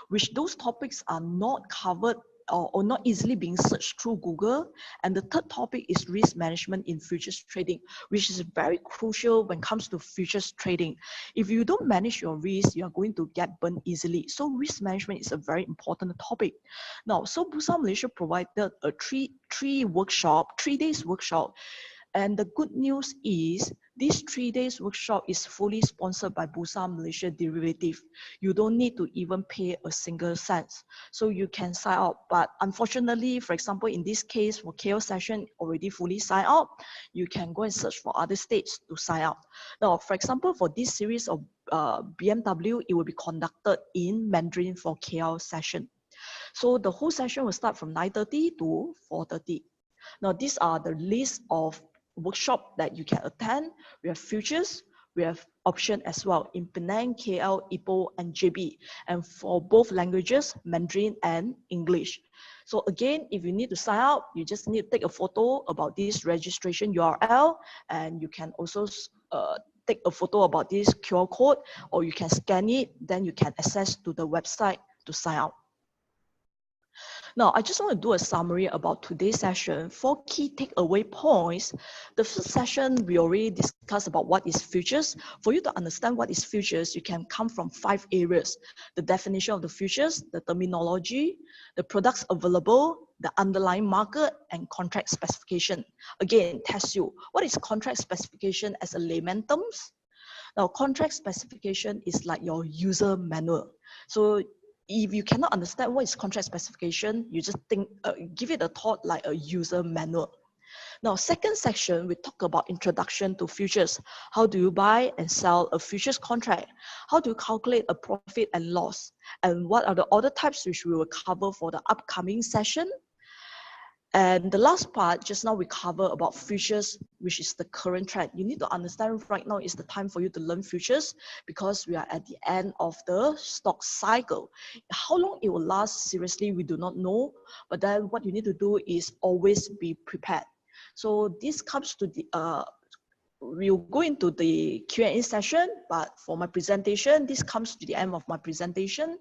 S2: which those topics are not covered or not easily being searched through Google. And the third topic is risk management in futures trading, which is very crucial when it comes to futures trading. If you don't manage your risk, you are going to get burned easily. So risk management is a very important topic. Now, so Bursa Malaysia provided a three days workshop. And the good news is this 3 days workshop is fully sponsored by Bursa Malaysia Derivatives. You don't need to even pay a single cent. So you can sign up. But unfortunately, for example, in this case, for KL session already fully signed up, you can go and search for other states to sign up. Now, for example, for this series of BMW, it will be conducted in Mandarin for KL session. So the whole session will start from 9:30 to 4:30. Now, these are the list of workshop that you can attend. We have futures, we have option as well in Penang, KL, Ipoh, and JB. And for both languages, Mandarin and English. So again, if you need to sign up, you just need to take a photo about this registration URL, and you can also take a photo about this QR code, or you can scan it, then you can access to the website to sign up. Now, I just want to do a summary about today's session. 4 key takeaway points. The first session, we already discussed about what is futures. For you to understand what is futures, you can come from 5 areas: the definition of the futures, the terminology, the products available, the underlying market, and contract specification. Again, test you. What is contract specification as a layman terms? Now, contract specification is like your user manual. So if you cannot understand what is contract specification, you just think, give it a thought like a user manual. Now, second section, we talk about introduction to futures. How do you buy and sell a futures contract? How do you calculate a profit and loss? And what are the other types which we will cover for the upcoming session? And the last part, just now we cover about futures, which is the current trend. You need to understand right now is the time for you to learn futures because we are at the end of the stock cycle. How long it will last, seriously, we do not know. But then what you need to do is always be prepared. So this comes to the, we'll go into the Q&A session, but for my presentation, this comes to the end of my presentation.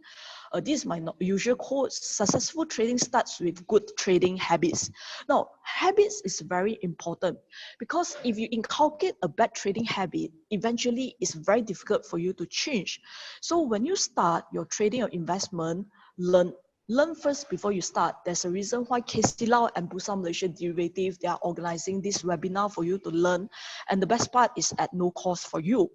S2: This is my usual quote: successful trading starts with good trading habits. Now, habits is very important because if you inculcate a bad trading habit, eventually it's very difficult for you to change. So when you start your trading or investment, learn first before you start. There's a reason why KLCI and Bursa Malaysia Derivatives, they are organizing this webinar for you to learn. And the best part is at no cost for you.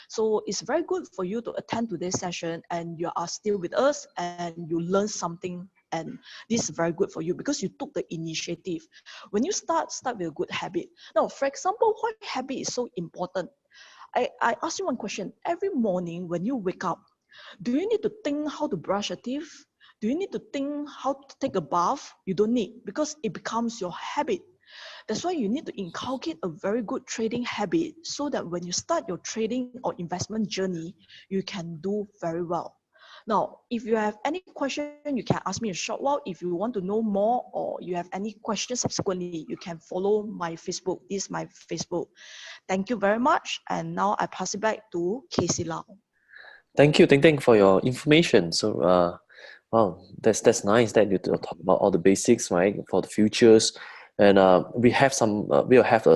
S2: So it's very good for you to attend today's session and you are still with us and you learn something. And this is very good for you because you took the initiative. When you start with a good habit. Now, for example, why habit is so important? I ask you one question. Every morning when you wake up, do you need to think how to brush your teeth? Do you need to think how to take a bath? You don't need, because it becomes your habit. That's why you need to inculcate a very good trading habit so that when you start your trading or investment journey, you can do very well. Now, if you have any question, you can ask me a short while. If you want to know more or you have any questions subsequently, you can follow my Facebook. This is my Facebook. Thank you very much. And now I pass it back to KLCI.
S1: Thank you, Tyng Tyng, for your information. So, wow, that's nice that you talk about all the basics, right, for the futures. And we have we'll have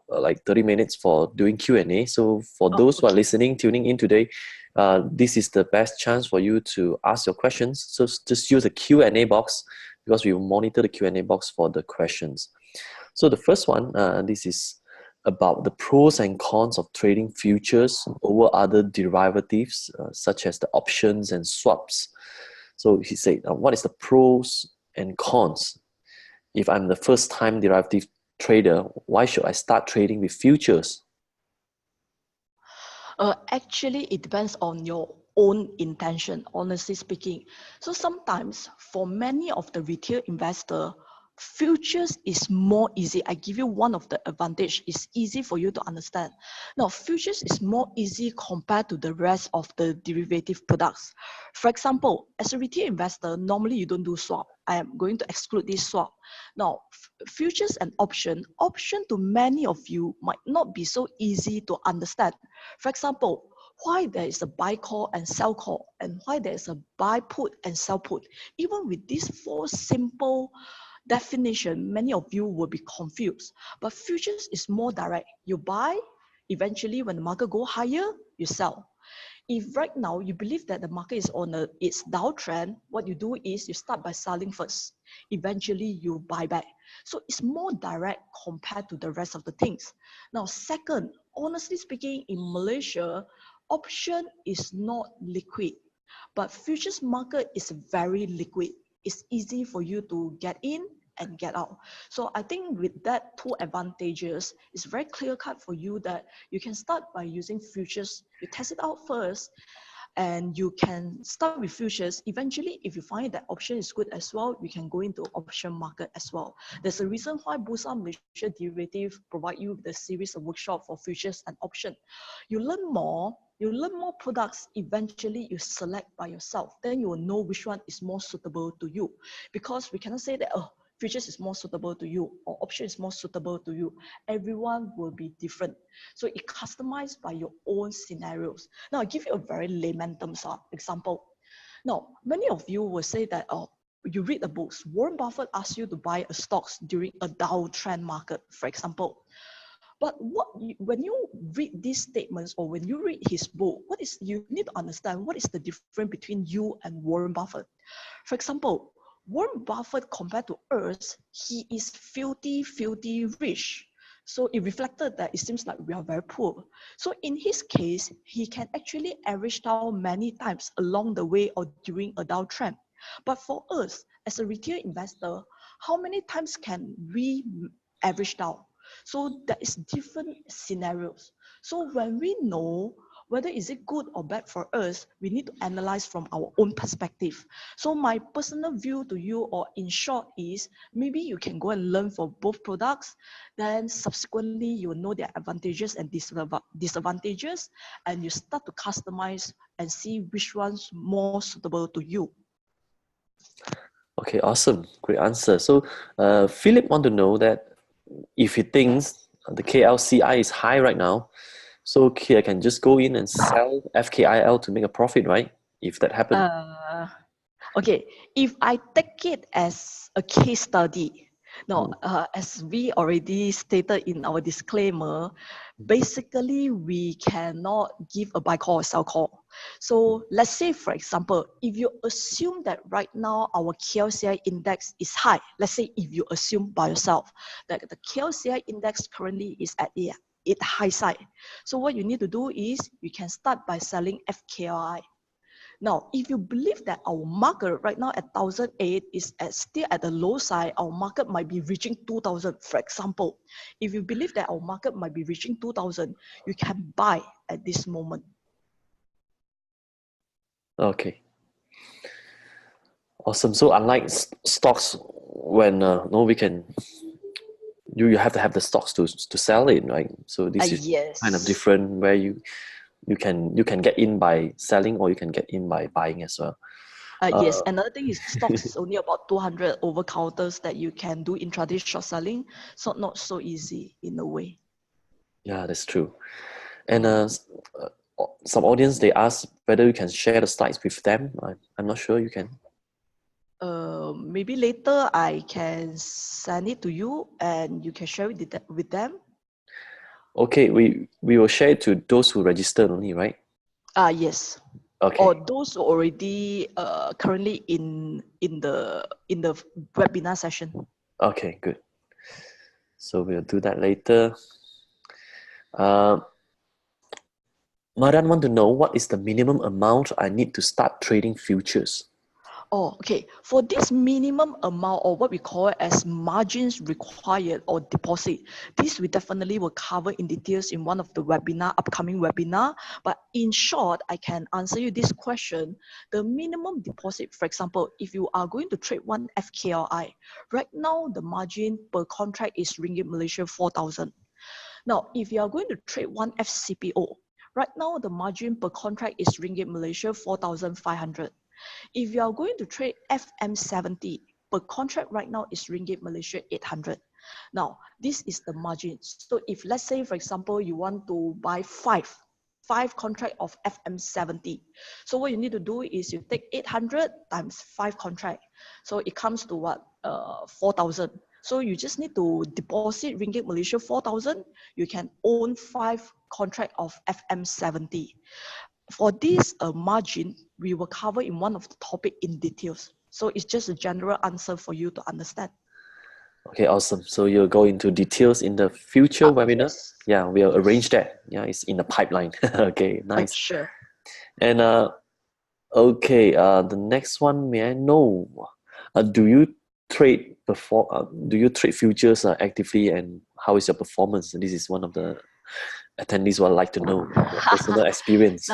S1: like 30 minutes for doing Q&A. So for those who are listening, tuning in today, this is the best chance for you to ask your questions. So just use the Q&A box because we will monitor the Q&A box for the questions. So the first one, this is about the pros and cons of trading futures over other derivatives, such as the options and swaps. So he said, what is the pros and cons? If I'm the first time derivative trader, why should I start trading with futures?
S2: Actually, it depends on your own intention, honestly speaking. So sometimes for many of the retail investors, futures is more easy. I give you one of the advantage. It's easy for you to understand. Now, futures is more easy compared to the rest of the derivative products. For example, as a retail investor, normally you don't do swap. I am going to exclude this swap. Now, futures and option to many of you might not be so easy to understand. For example, why there is a buy call and sell call, and why there is a buy put and sell put. Even with these 4 simple definition, many of you will be confused. But futures is more direct. You buy, eventually when the market go higher, you sell. If right now you believe that the market is on its downtrend, what you do is you start by selling first. Eventually you buy back. So it's more direct compared to the rest of the things. Now, second, honestly speaking, in Malaysia, option is not liquid, but futures market is very liquid. It's easy for you to get in and get out. So I think with that 2 advantages, it's very clear cut for you that you can start by using futures. You test it out first, and you can start with futures. Eventually, if you find that option is good as well, you can go into option market as well. There's a reason why Bursa Malaysia Derivatives provide you with a series of workshops for futures and option. You learn more products. Eventually you select by yourself, then you will know which one is more suitable to you, because we cannot say that, oh, futures is more suitable to you or option is more suitable to you. Everyone will be different. So it customized by your own scenarios. Now, I'll give you a very layman terms example. Now, many of you will say that, oh, you read the books. Warren Buffett asks you to buy a stocks during a downtrend market, for example. But when you read these statements or when you read his book, you need to understand what is the difference between you and Warren Buffett. For example, Warren Buffett compared to us, he is filthy rich. So it reflected that it seems like we are very poor. So in his case, he can actually average down many times along the way or during a downtrend. But for us, as a retail investor, how many times can we average down? So there is different scenarios. So when we know whether is it good or bad for us, we need to analyze from our own perspective. So my personal view to you, or in short, is maybe you can go and learn for both products. Then subsequently, you will know their advantages and disadvantages, and you start to customize and see which one's more suitable to you.
S1: Okay, awesome. Great answer. So Philip want to know that if he thinks the KLCI is high right now, so okay, I can just go in and sell FKIL to make a profit, right? If that happens.
S2: Okay, if I take it as a case study, now, as we already stated in our disclaimer, basically we cannot give a buy call or sell call. So let's say, for example, if you assume that right now our KLCI index is high, let's say if you assume by yourself that the KLCI index currently is at the high side. So what you need to do is you can start by selling FKLI. Now, if you believe that our market right now at 1,008 is still at the low side, our market might be reaching 2,000, for example. If you believe that our market might be reaching 2,000, you can buy at this moment.
S1: Okay. Awesome. So unlike stocks, when we can, you have to have the stocks to sell it, right? So this is
S2: yes.
S1: kind of different, where you can get in by selling, or you can get in by buying as well.
S2: Yes, another thing is stocks is only about 200 over counters that you can do intraday short selling, so not so easy in a way.
S1: Yeah, that's true. And some audience, they ask whether you can share the slides with them. I'm not sure you can.
S2: Maybe later I can send it to you and you can share it with them.
S1: Okay, we will share it to those who registered only, right?
S2: Yes.
S1: Okay.
S2: Or those who already currently in the webinar session.
S1: Okay, good. So we'll do that later. Madan want to know what is the minimum amount I need to start trading futures?
S2: Oh, okay. For this minimum amount, or what we call it as margins required or deposit, this we definitely will cover in details in one of the upcoming webinar. But in short, I can answer you this question. The minimum deposit, for example, if you are going to trade one FKLI, right now the margin per contract is Ringgit Malaysia 4,000. Now, if you are going to trade one FCPO, right now the margin per contract is Ringgit Malaysia 4,500. If you are going to trade FM70, per contract right now is Ringgit Malaysia 800. Now, this is the margin. So if let's say, for example, you want to buy five contract of FM70. So what you need to do is you take 800 times 5 contract. So it comes to what? 4,000. So you just need to deposit Ringgit Malaysia 4,000. You can own 5 contract of FM70. For this margin, we will cover in one of the topic in details. So it's just a general answer for you to understand.
S1: Okay, awesome. So you'll go into details in the future webinar?
S2: Yes.
S1: Yeah, we'll arrange that. Yeah, it's in the pipeline. Okay, nice.
S2: Sure.
S1: And okay, the next one, may I know, do you trade futures actively, and how is your performance? This is one of the attendees would like to know your personal experience.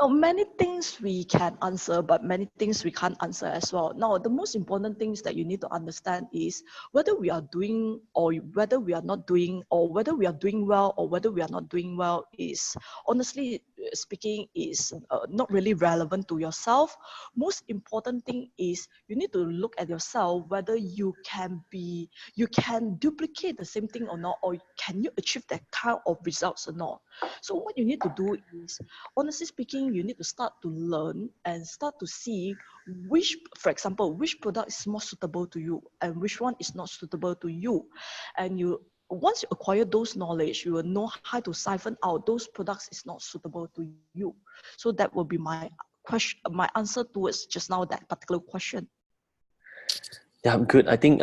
S2: Now, many things we can answer, but many things we can't answer as well. Now, the most important things that you need to understand is whether we are doing or whether we are not doing, or whether we are doing well or whether we are not doing well is, honestly speaking, is not really relevant to yourself. Most important thing is you need to look at yourself whether you can duplicate the same thing or not, or can you achieve that kind of results or not. So what you need to do is, honestly speaking, you need to start to learn and start to see for example, which product is more suitable to you and which one is not suitable to you. And once you acquire those knowledge, you will know how to siphon out those products is not suitable to you. So that will be my answer towards just now that particular question.
S1: Yeah, good. I think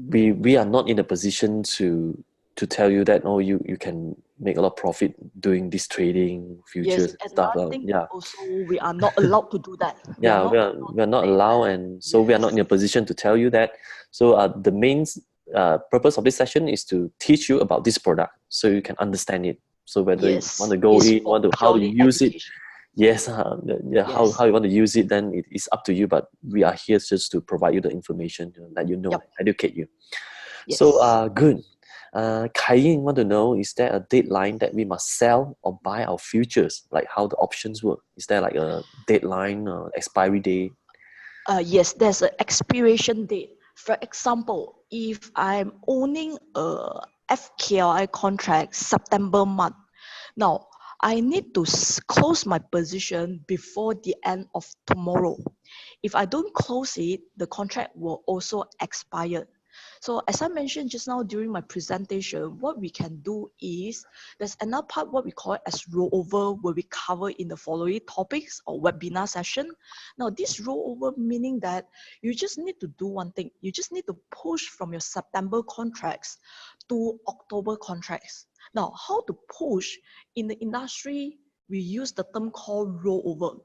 S1: we are not in a position to tell you that you can make a lot of profit doing this trading futures and stuff.
S2: Also, we are not allowed to do that.
S1: We are not allowed, and so we are not in a position to tell you that. So the main purpose of this session is to teach you about this product so you can understand it. So whether you want to go in, how to use it. Yes, how you want to use it, then it is up to you. But we are here just to provide you the information, let you know, educate you. Yes. So good. Kai Ying want to know, is there a deadline that we must sell or buy our futures? Like how the options work? Is there like a deadline or expiry date?
S2: Yes, there's an expiration date. For example, if I'm owning a FKLI contract September month, now I need to close my position before the end of tomorrow. If I don't close it, the contract will also expire. So as I mentioned just now during my presentation, what we can do is, there's another part what we call it as rollover, where we cover in the following topics or webinar session. Now this rollover meaning that you just need to do one thing. You just need to push from your September contracts to October contracts. Now, how to push? In the industry, we use the term called rollover.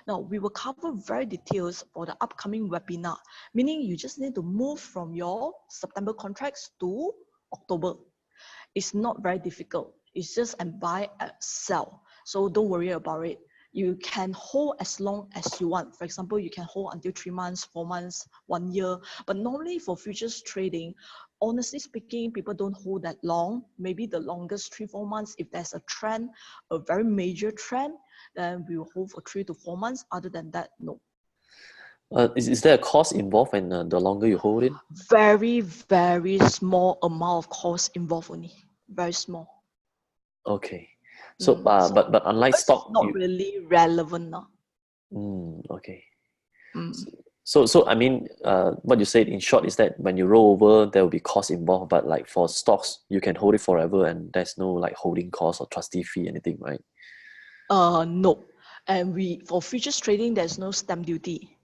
S2: Now, we will cover very details for the upcoming webinar, meaning you just need to move from your September contracts to October. It's not very difficult. It's just and buy and sell. So don't worry about it. You can hold as long as you want. For example, you can hold until 3 months, 4 months, 1 year. But normally for futures trading, honestly speaking, people don't hold that long. Maybe the longest 3-4 months. If there's a trend, a very major trend, then we will hold for 3 to 4 months. Other than that, no.
S1: Is there a cost involved, and the longer you hold it?
S2: Very, very small amount of cost involved only. Very small.
S1: Okay. So, but unlike stock,
S2: it's not really relevant now.
S1: Okay. So I mean, what you said in short is that when you roll over, there will be costs involved. But like for stocks, you can hold it forever, and there's no like holding cost or trustee fee, anything, right?
S2: No. And for futures trading, there's no stamp duty.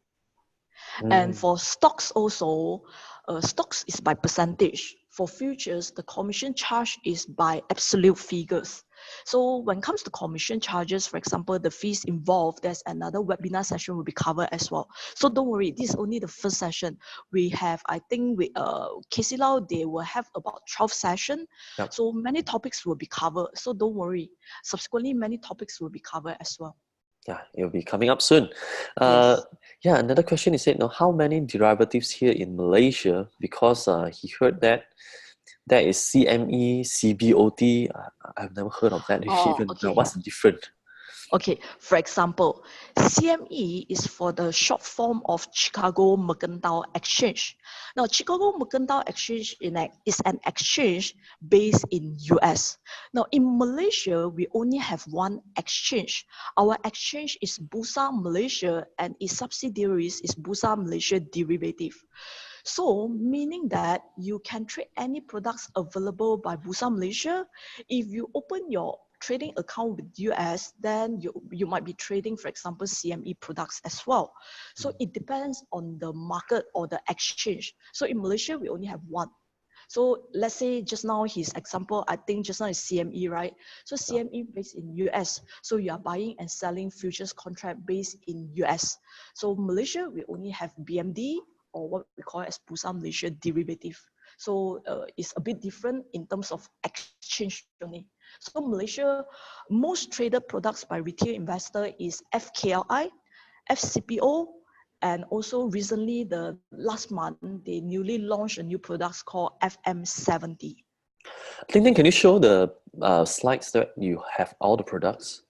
S2: And for stocks also, stocks is by percentage. for futures, the commission charge is by absolute figures. So when it comes to commission charges, for example, the fees involved, there's another webinar session will be covered as well. So don't worry, this is only the first session. We have, I think, Casey Lau, they will have about 12 sessions.
S1: Yep.
S2: So many topics will be covered. So don't worry. Subsequently, many topics will be covered as well.
S1: Yeah, it'll be coming up soon.
S2: Yes.
S1: Yeah, another question is, how many derivatives here in Malaysia? Because he heard that there is CME, CBOT. I've never heard of that.
S2: Okay.
S1: What's the difference?
S2: Okay, for example, CME is for the short form of Chicago Mercantile Exchange. Now, Chicago Mercantile Exchange is an exchange based in US. Now, in Malaysia, we only have one exchange. Our exchange is Bursa Malaysia and its subsidiaries is Bursa Malaysia Derivatives. So, meaning that you can trade any products available by Bursa Malaysia. If you open your trading account with US, then you might be trading, for example, CME products as well. So it depends on the market or the exchange. So in Malaysia, we only have one. So let's say just now his example, I think just now is CME, right? So CME based in US. So you are buying and selling futures contract based in US. So Malaysia, we only have BMD or what we call as Bursa Malaysia Derivative. So it's a bit different in terms of exchange only. So Malaysia, most traded products by retail investor is FKLI, FCPO, and also recently, the last month, they newly launched a new product called FM70.
S1: Tyng Tyng, can you show the slides that you have all the products?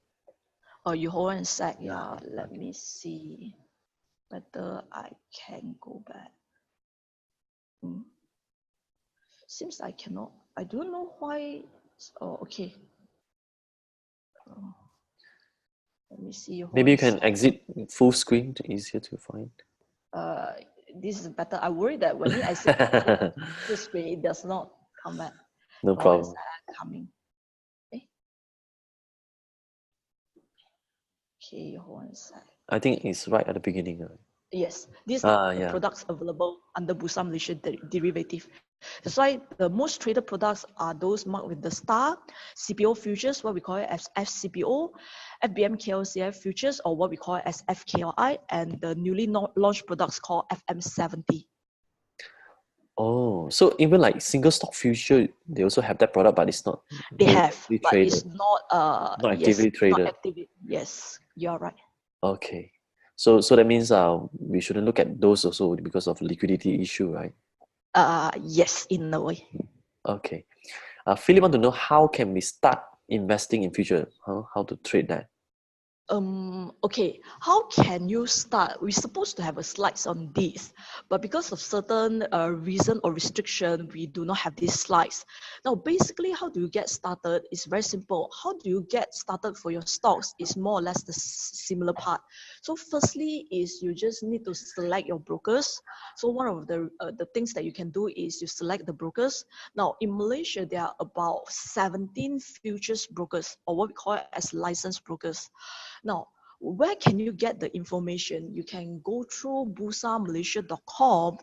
S2: Oh, you hold on a sec. Yeah, let me see whether I can go back. Seems I cannot. I don't know why. Oh, okay. Let me see.
S1: Maybe you can exit full screen to easier to find.
S2: This is better. I worry that when I say full screen, it does not come back.
S1: No problem.
S2: Coming. Okay, hold on a sec.
S1: I think it's right at the beginning.
S2: Yes, these are the products available under Bursa Malaysia Derivative. That's why the most traded products are those marked with the star, CPO futures, what we call it as FCPO, FBM KLCI futures, or what we call it as FKLI, and the newly launched products called FM70.
S1: Oh, so even like single stock future, they also have that product, but it's not.
S2: They have, but
S1: traded.
S2: it's not
S1: actively traded.
S2: Not actively. Yes, you're right.
S1: Okay, so that means we shouldn't look at those also because of liquidity issue, right?
S2: Yes, in a way.
S1: Okay, Philip want to know how can we start investing in future? How to trade that?
S2: Okay, how can you start? We're supposed to have a slides on this, but because of certain reason or restriction, we do not have these slides. Now, basically, how do you get started? It's very simple. How do you get started for your stocks is more or less the similar part. So firstly is you just need to select your brokers. So one of the things that you can do is you select the brokers. Now, in Malaysia, there are about 17 futures brokers, or what we call it as licensed brokers. Now, where can you get the information? You can go through bursamalaysia.com,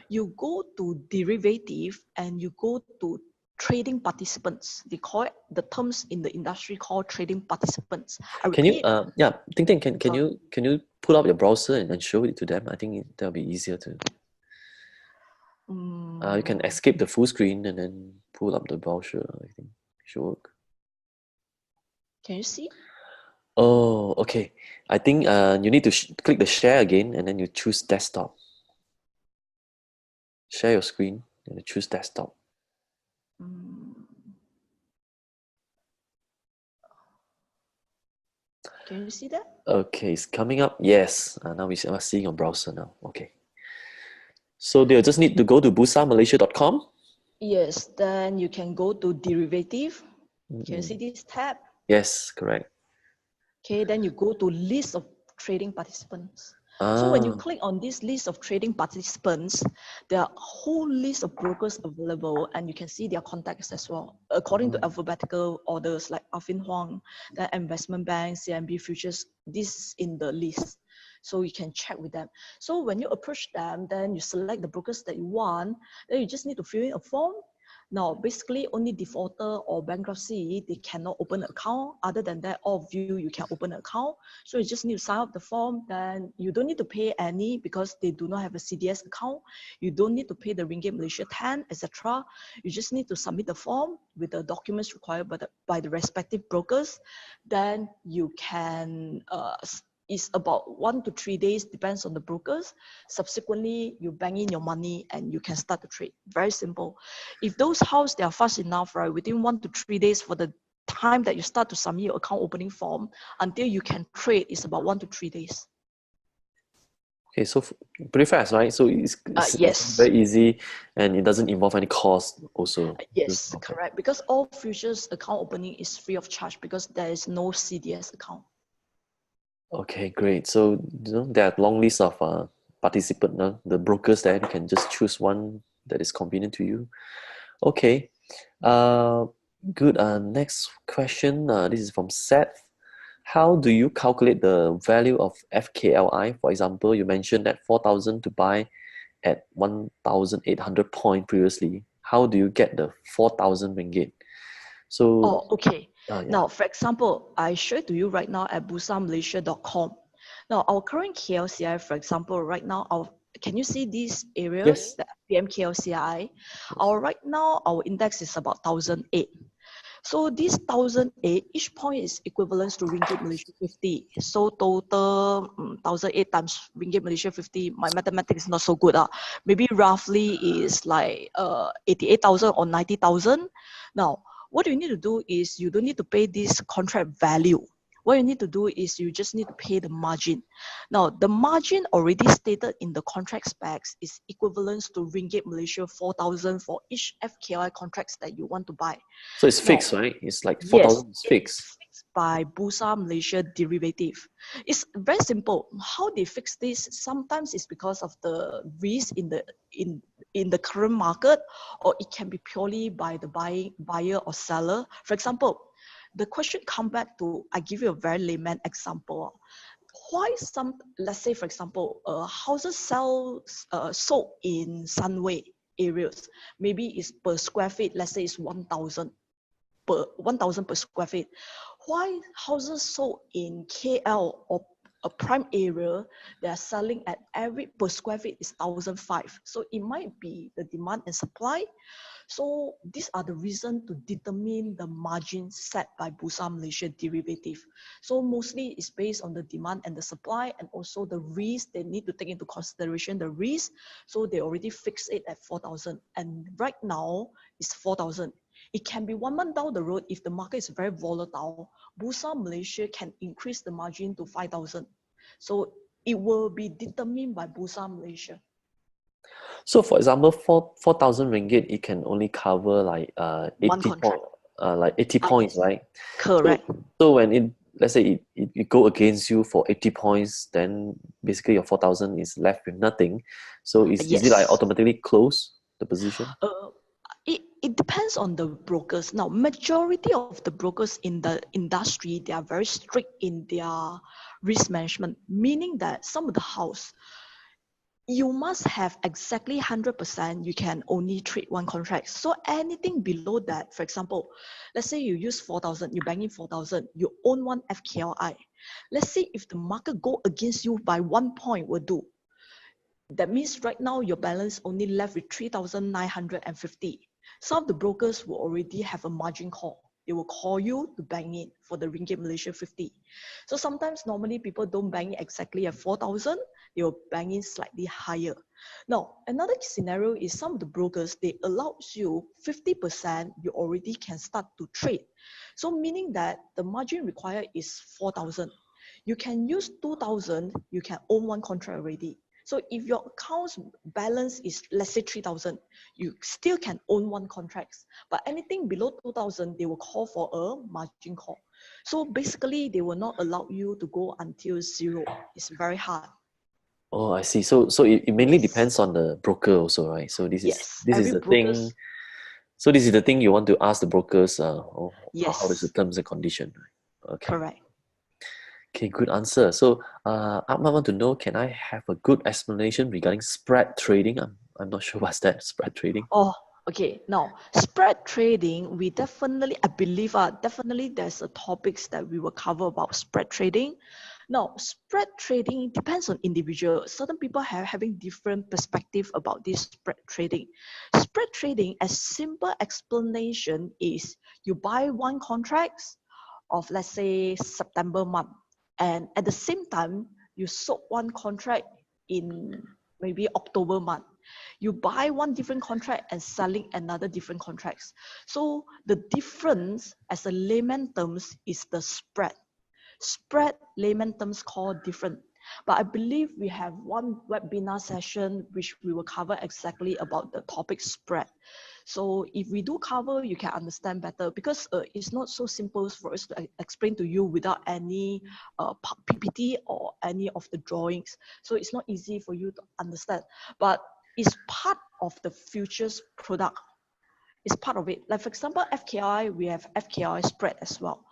S2: you go to derivative, and you go to trading participants. They call it, the terms in the industry called trading participants. I repeat.
S1: Can you, Tyng Tyng, can you pull up your browser and show it to them? I think that'll be easier to. You can escape the full screen and then pull up the browser. I think it should work.
S2: Can you see?
S1: Oh, okay. I think you need to click the share again and then you choose desktop. Share your screen and you choose desktop.
S2: Can you see that?
S1: Okay, it's coming up. Yes. Now we are seeing your browser now. Okay. So they'll just need to go to bursamalaysia.com.
S2: Yes, then you can go to derivative. Can you see this tab?
S1: Yes, correct.
S2: Okay, then you go to list of trading participants. So when you click on this list of trading participants, there are a whole list of brokers available and you can see their contacts as well. According to alphabetical orders like Alvin Huang, the investment bank, CMB Futures, this is in the list. So you can check with them. So when you approach them, then you select the brokers that you want, then you just need to fill in a form. Now, basically, only defaulter or bankruptcy, they cannot open an account. Other than that, all of you can open an account. So you just need to sign up the form. Then you don't need to pay any because they do not have a CDS account. You don't need to pay the Ringgit Malaysia 10, etc. You just need to submit the form with the documents required by the respective brokers. Then you can it's about 1 to 3 days, depends on the brokers. Subsequently, you bank in your money and you can start to trade. Very simple. If those houses, they are fast enough, right, within 1 to 3 days for the time that you start to submit your account opening form until you can trade is about 1 to 3 days.
S1: Okay, so pretty fast, right? So it's
S2: yes.
S1: very easy and it doesn't involve any cost also.
S2: Yes, correct. Because all futures account opening is free of charge because there is no CDS account.
S1: Okay, great. So there are long lists of participants, the brokers there. You can just choose one that is convenient to you. Okay, good. Next question. This is from Seth. How do you calculate the value of FKLI? For example, you mentioned that 4,000 to buy at 1,800 point previously. How do you get the 4,000 ringgit? So,
S2: okay.
S1: Yeah.
S2: Now, for example, I show it to you right now at bursamalaysia.com. Now, our current KLCI, for example, right now, can you see these areas?
S1: Yes.
S2: The PM KLCI. Right now, our index is about 1,008. So this 1,008, each point is equivalent to Ringgit Malaysia 50. So total 1,008 times Ringgit Malaysia 50. My mathematics is not so good. Maybe roughly is like 88,000 or 90,000. Now, what you need to do is you don't need to pay this contract value. What you need to do is you just need to pay the margin. Now, the margin already stated in the contract specs is equivalent to Ringgit Malaysia 4,000 for each FKLI contracts that you want to buy.
S1: So it's fixed, right? It's like 4,000 is fixed.
S2: It's fixed by Bursa Malaysia Derivatives. It's very simple. How they fix this? Sometimes it's because of the risk in the current market, or it can be purely by the buyer or seller. For example, the question come back to, I give you a very layman example. Why let's say for example, houses sold in Sunway areas, maybe it's per square feet, let's say it's 1,000 per square feet. Why houses sold in KL or a prime area, they are selling at per square feet is 1,500. So it might be the demand and supply. So these are the reasons to determine the margin set by Bursa Malaysia Derivatives. So mostly it's based on the demand and the supply, and also the risk. They need to take into consideration the risk. So they already fixed it at 4,000. And right now it's 4,000. It can be 1 month down the road, if the market is very volatile, Bursa Malaysia can increase the margin to 5,000. So it will be determined by Bursa Malaysia.
S1: So for example, 4,000 ringgit, it can only cover like 80 points, right?
S2: Correct.
S1: So when let's say it go against you for 80 points, then basically your 4,000 is left with nothing. So is it like automatically close the position?
S2: It depends on the brokers. Now, majority of the brokers in the industry, they are very strict in their risk management, meaning that some of the house, you must have exactly 100%, you can only trade one contract. So anything below that, for example, let's say you use 4,000, you bank in 4,000, you own one FKLI. Let's say if the market go against you by 1 point will do. That means right now your balance only left with 3,950. Some of the brokers will already have a margin call. They will call you to bank in for the Ringgit Malaysia 50. So sometimes normally people don't bank in exactly at 4,000, they will bank in slightly higher. Now, another scenario is some of the brokers, they allow you 50%, you already can start to trade. So meaning that the margin required is 4,000. You can use 2,000, you can own one contract already. So if your account's balance is, let's say 3,000, you still can own one contract. But anything below 2,000, they will call for a margin call. So basically, they will not allow you to go until zero. It's very hard.
S1: Oh, I see. So it mainly depends on the broker also, right? So this is the thing. So this is the thing you want to ask the brokers. How is the terms and condition? Okay.
S2: Correct.
S1: Okay, good answer. So, I want to know, can I have a good explanation regarding spread trading? I'm not sure what's that, spread trading.
S2: Oh, Okay, now spread trading, we definitely, I believe, definitely there's a topics that we will cover about spread trading. Now, spread trading depends on individual. Certain people having different perspective about this spread trading. Spread trading, as simple explanation is you buy one contracts of, let's say, September month, and at the same time you sold one contract in maybe October month. You buy one different contract and selling another different contracts. So the difference as a layman terms is the spread. Spread layman terms call different. But I believe we have one webinar session which we will cover exactly about the topic spread. So if we do cover, you can understand better, because it's not so simple for us to explain to you without any PPT or any of the drawings. So it's not easy for you to understand, but it's part of the futures product. It's part of it. Like for example, FKLI, we have FKLI spread as well.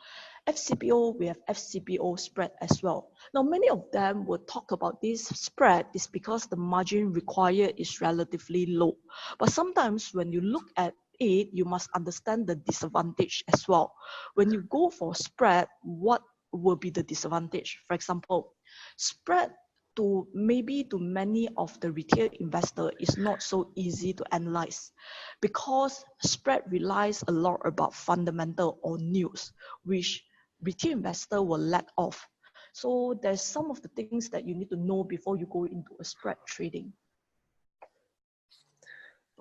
S2: FCPO, we have FCPO spread as well. Now, many of them will talk about this spread is because the margin required is relatively low. But sometimes when you look at it, you must understand the disadvantage as well. When you go for spread, what will be the disadvantage? For example, spread to many of the retail investor is not so easy to analyze, because spread relies a lot about fundamental or news, which retail investor will lack off. So there's some of the things that you need to know before you go into a spread trading.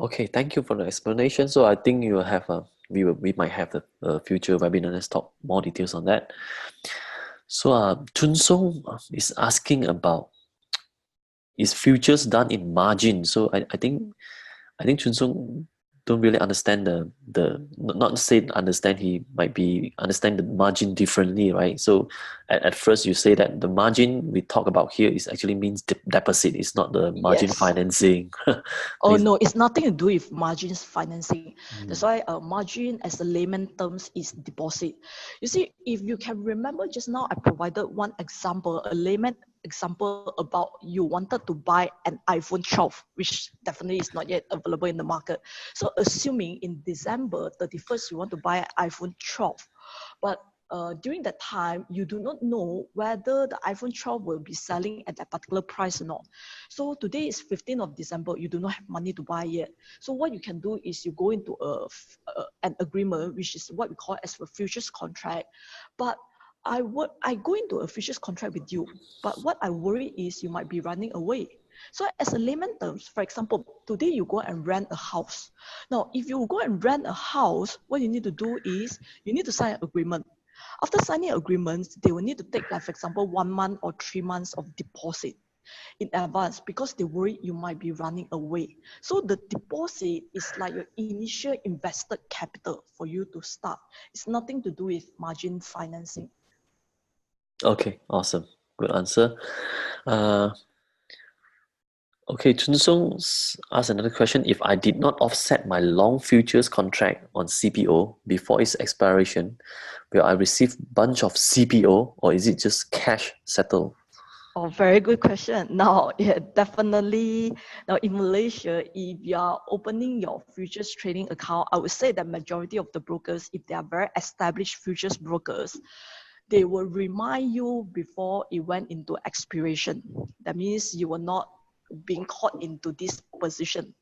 S1: Okay, thank you for the explanation. So I think you will have we might have a future webinar. Let's talk more details on that. So Chun Song is asking about, is futures done in margin? So I think Chun Song don't really understand not say understand, he might be understand the margin differently, right? So at first you say that the margin we talk about here is actually means deposit, it's not the margin financing.
S2: Oh no, it's nothing to do with margins financing. That's why margin as a layman terms is deposit. You see, if you can remember just now, I provided one example, a layman example about you wanted to buy an iPhone 12, which definitely is not yet available in the market. So assuming in December 31st, you want to buy an iPhone 12, but during that time, you do not know whether the iPhone 12 will be selling at that particular price or not. So today is 15th of December, you do not have money to buy yet. So what you can do is you go into an agreement, which is what we call as a futures contract. But I go into a futures contract with you, but what I worry is you might be running away. So as a layman terms, for example, today you go and rent a house. Now, if you go and rent a house, what you need to do is you need to sign an agreement. After signing agreements, they will need to take, like, for example, 1 month or 3 months of deposit in advance, because they worry you might be running away. So the deposit is like your initial invested capital for you to start. It's nothing to do with margin financing.
S1: Okay, awesome. Good answer. Okay, Chun Song asked another question. If I did not offset my long futures contract on CPO before its expiration, will I receive bunch of CPO, or is it just cash settled?
S2: Oh, very good question. Now, yeah, definitely. Now, in Malaysia, if you are opening your futures trading account, I would say that majority of the brokers, if they are very established futures brokers, they will remind you before it went into expiration. That means you were not being caught into this position.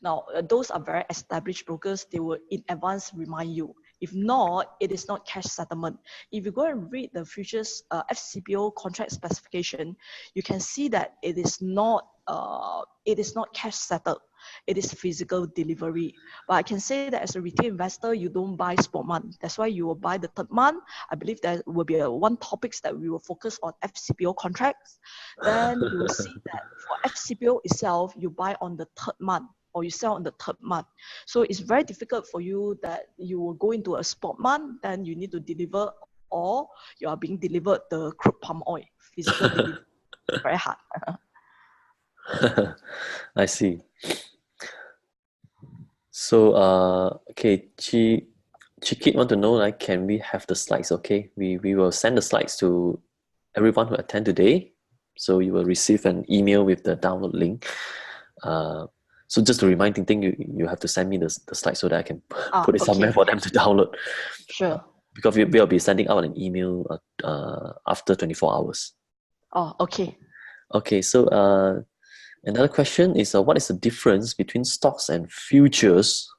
S2: Now, those are very established brokers. They will in advance remind you. If not, it is not cash settlement. If you go and read the futures FCPO contract specification, you can see that it is not cash settled. It is physical delivery. But I can say that as a retail investor, you don't buy spot month. That's why you will buy the third month. I believe there will be one topics that we will focus on FCPO contracts. Then you will see that for FCPO itself, you buy on the third month, or you sell on the third month. So it's very difficult for you that you will go into a spot month, then you need to deliver, or you are being delivered the crude palm oil, physical delivery. Very hard.
S1: I see. So, okay, Chikit want to know, like, can we have the slides? Okay, we will send the slides to everyone who attend today. So you will receive an email with the download link. So just to remind Ting Ting, you have to send me the slide so that I can put it
S2: Okay.
S1: somewhere for them to download.
S2: Sure.
S1: Because we'll be sending out an email after 24 hours.
S2: Oh, okay.
S1: Okay, so another question is what is the difference between stocks and futures?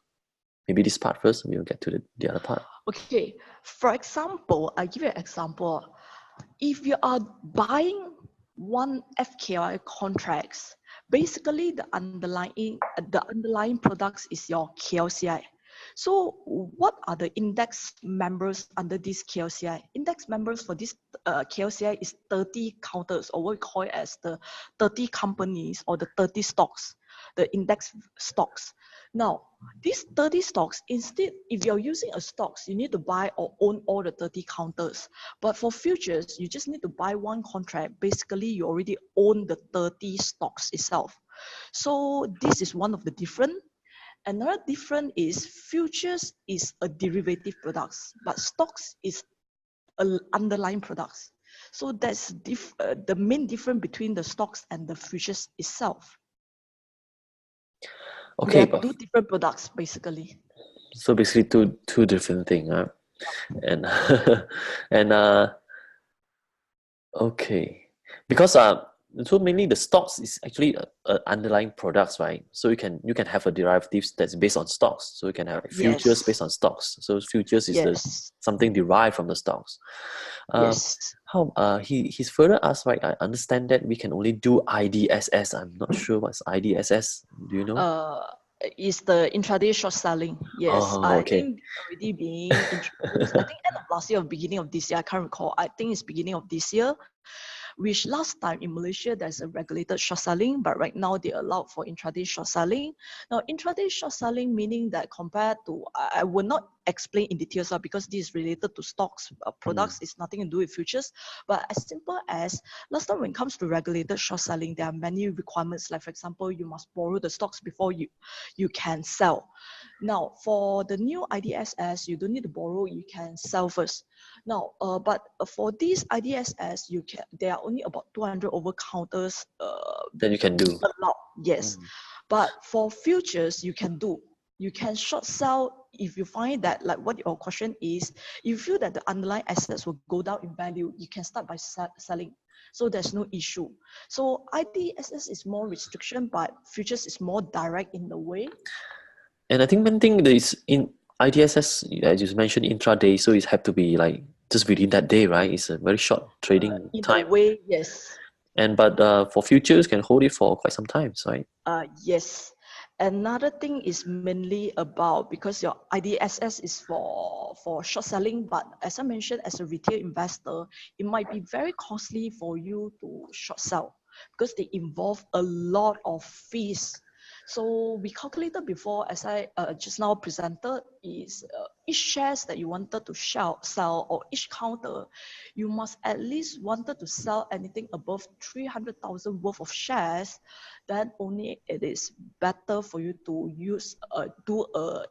S1: Maybe this part first, we'll get to the other part.
S2: Okay, for example, I give you an example. If you are buying one FKLI contracts, basically the underlying products is your KLCI. So what are the index members under this KLCI? Index members for this KLCI is 30 counters, or what we call it as the 30 companies or the 30 stocks, the index stocks. Now, these 30 stocks, instead, if you're using a stocks, you need to buy or own all the 30 counters. But for futures, you just need to buy one contract. Basically, you already own the 30 stocks itself. So this is one of the different. Another different is futures is a derivative products, but stocks is a underlying products. So that's the main difference between the stocks and the futures itself.
S1: Okay,
S2: They are two different products basically.
S1: So basically two different things, huh? And okay, because so mainly the stocks is actually underlying products, right? So you can have a derivatives that's based on stocks. So you can have futures based on stocks. So futures is something derived from the stocks.
S2: Yes.
S1: He's further asked, right? I understand that we can only do IDSS. I'm not sure what's IDSS. Do you know?
S2: Is the intraday short selling. Yes, I think already being introduced. I think end of last year or beginning of this year. I can't recall. I think it's beginning of this year. Which last time in Malaysia, there's a regulated short selling, but right now they allowed for intraday short selling. Now, intraday short selling meaning that compared to, I will not explain in details because this is related to stocks, products, it's nothing to do with futures, but as simple as last time when it comes to regulated short selling, there are many requirements, like for example, you must borrow the stocks before you can sell. Now, for the new IDSS, you don't need to borrow, you can sell first. Now, but for these IDSS, there are only about 200 over counters.
S1: Then you can do.
S2: Allowed, yes. But for futures, you can do. You can short sell if you find that, like what your question is, if you feel that the underlying assets will go down in value, you can start by selling. So there's no issue. So IDSS is more restriction, but futures is more direct in the way.
S1: And I think one thing is in IDSS, as you mentioned, intraday, so it have to be like just within that day, right? It's a very short trading time.
S2: In a way, yes.
S1: And but for futures, can hold it for quite some time, right?
S2: Yes. Another thing is mainly about, because your IDSS is for short selling, but as I mentioned, as a retail investor, it might be very costly for you to short sell because they involve a lot of fees. So we calculated before, as I just now presented, is each shares that you wanted to sell or each counter, you must at least wanted to sell anything above 300,000 worth of shares. Then only it is better for you to use do a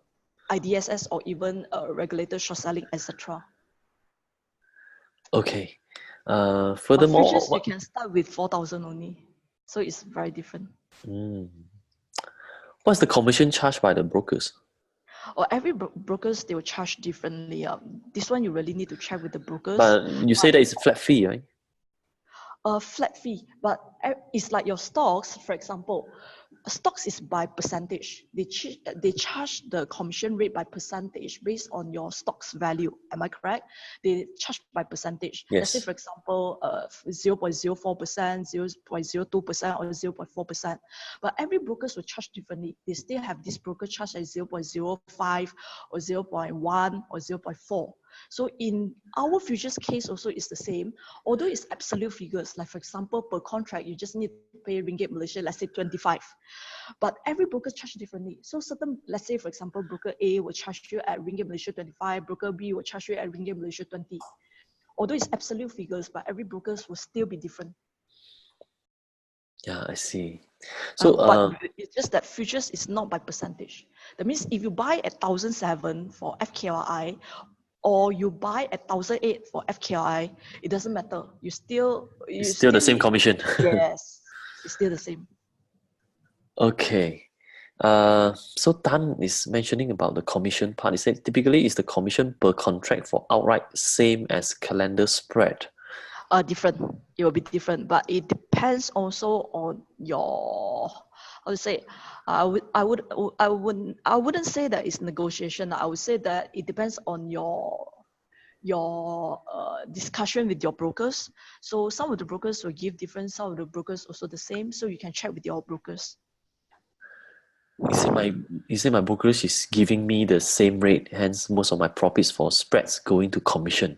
S2: IDSS or even a regulated short selling, etc.
S1: Okay. Furthermore,
S2: futures, you can start with 4,000 only, so it's very different.
S1: What's the commission charged by the brokers?
S2: Or every brokers, they will charge differently. This one you really need to check with the brokers.
S1: But you say that it's a flat fee, right?
S2: A flat fee, but it's like your stocks, for example. Stocks is by percentage. They charge the commission rate by percentage based on your stock's value. Am I correct? They charge by percentage.
S1: Yes.
S2: Let's say, for example, 0.04%, 0.02%, or 0.4%. But every brokers will charge differently. They still have this broker charge at 0.05 or 0.1 or 0.4. So in our futures case also is the same, although it's absolute figures. Like for example, per contract, you just need to pay Ringgit Malaysia, let's say 25. But every broker charge differently. So certain, let's say for example, broker A will charge you at Ringgit Malaysia 25, broker B will charge you at Ringgit Malaysia 20. Although it's absolute figures, but every brokers will still be different.
S1: Yeah, I see. So,
S2: but it's just that futures is not by percentage. That means if you buy at 1,007 for FKLI, or you buy at 1,008 for FKLI, it doesn't matter. It's still
S1: the same commission.
S2: Yes, it's still the same.
S1: Okay. So Dan is mentioning about the commission part. He said typically is the commission per contract for outright same as calendar spread.
S2: Different. It will be different, but it depends also on your. I would say, I wouldn't say that it's negotiation. I would say that it depends on your discussion with your brokers. So some of the brokers will give different, some of the brokers also the same. So you can check with your brokers.
S1: You say my brokerage is giving me the same rate, hence most of my profits for spreads going to commission.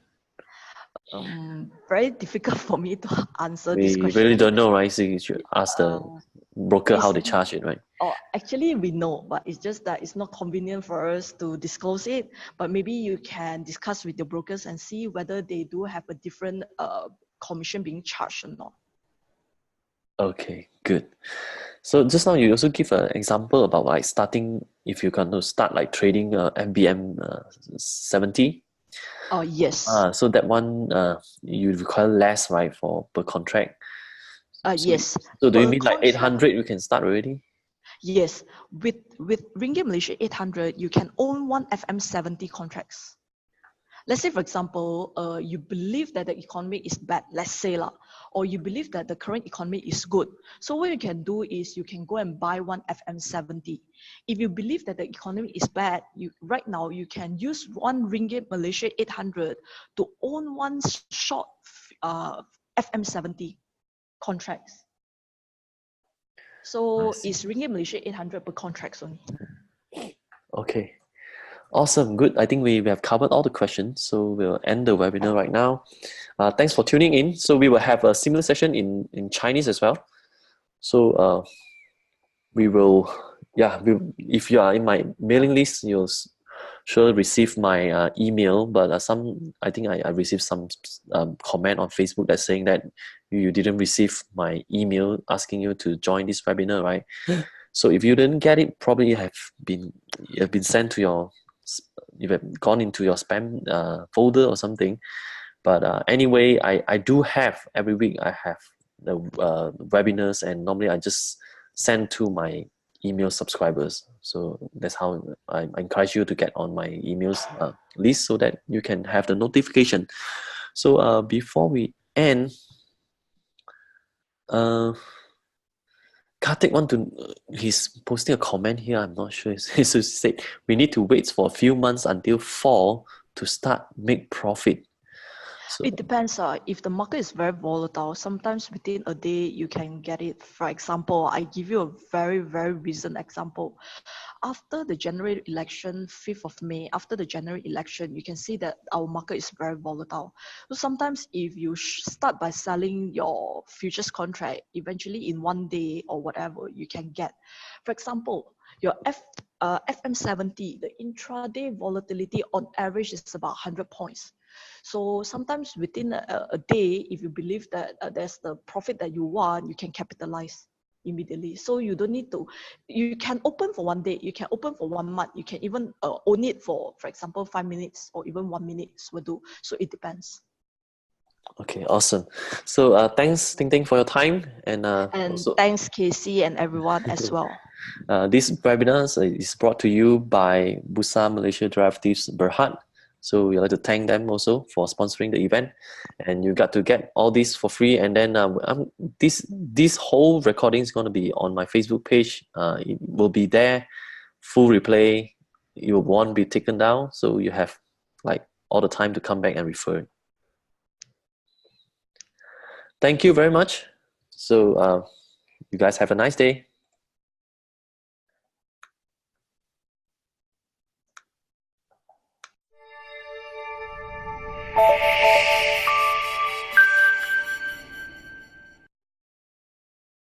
S2: Very difficult for me to answer this question.
S1: We really don't know, right? So you should ask the broker how they charge it, right?
S2: Oh, actually we know, but it's just that it's not convenient for us to disclose it. But maybe you can discuss with your brokers and see whether they do have a different commission being charged or not.
S1: Okay, good. So just now you also give an example about like starting, if you're going to start like trading MBM 70.
S2: Oh, yes.
S1: So that one you require less, right, for per contract?
S2: Yes.
S1: So do you mean like 800 you can start already?
S2: Yes. With Ringgit Malaysia 800, you can own one FM70 contracts. Let's say, for example, you believe that the economy is bad, let's say, or you believe that the current economy is good. So what you can do is you can go and buy one FM70. If you believe that the economy is bad, right now you can use one Ringgit Malaysia 800 to own one short FM70 contracts. So it's Ringgit Malaysia 800 per contracts only.
S1: Okay. Awesome, good. I think we have covered all the questions, so we'll end the webinar right now. Thanks for tuning in. So we will have a similar session in Chinese as well. So we will, if you are in my mailing list, you'll sure receive my email. But I think I received some comment on Facebook that's saying that you didn't receive my email asking you to join this webinar, right? So if you didn't get it, probably you have been sent to your. You have gone into your spam folder or something. But anyway, I do have every week. I have the webinars, and normally I just send to my email subscribers. So that's how I encourage you to get on my emails list so that you can have the notification. So before we end, Karthik he's posting a comment here. I'm not sure. He said we need to wait for a few months until fall to start make profit. So,
S2: it depends. If the market is very volatile, sometimes within a day you can get it. For example, I give you a very, very recent example. After the January election, 5th of May, after the January election, you can see that our market is very volatile. So sometimes if you start by selling your futures contract, eventually in one day or whatever, you can get. For example, your FM70, the intraday volatility on average is about 100 points. So sometimes within a day, if you believe that there's the profit that you want, you can capitalize immediately. So you don't need to, you can open for one day, you can open for 1 month, you can even own it for example, 5 minutes or even 1 minute will do. So it depends.
S1: Okay, awesome. So thanks, Ting Ting, for your time. And
S2: also, thanks, Casey, and everyone as well.
S1: This webinar is brought to you by Bursa Malaysia Derivatives Berhad. So we'd like to thank them also for sponsoring the event, and you got to get all this for free. And then this whole recording is going to be on my Facebook page. It will be there, full replay. You won't be taken down, so you have like all the time to come back and refer it. Thank you very much. So you guys have a nice day.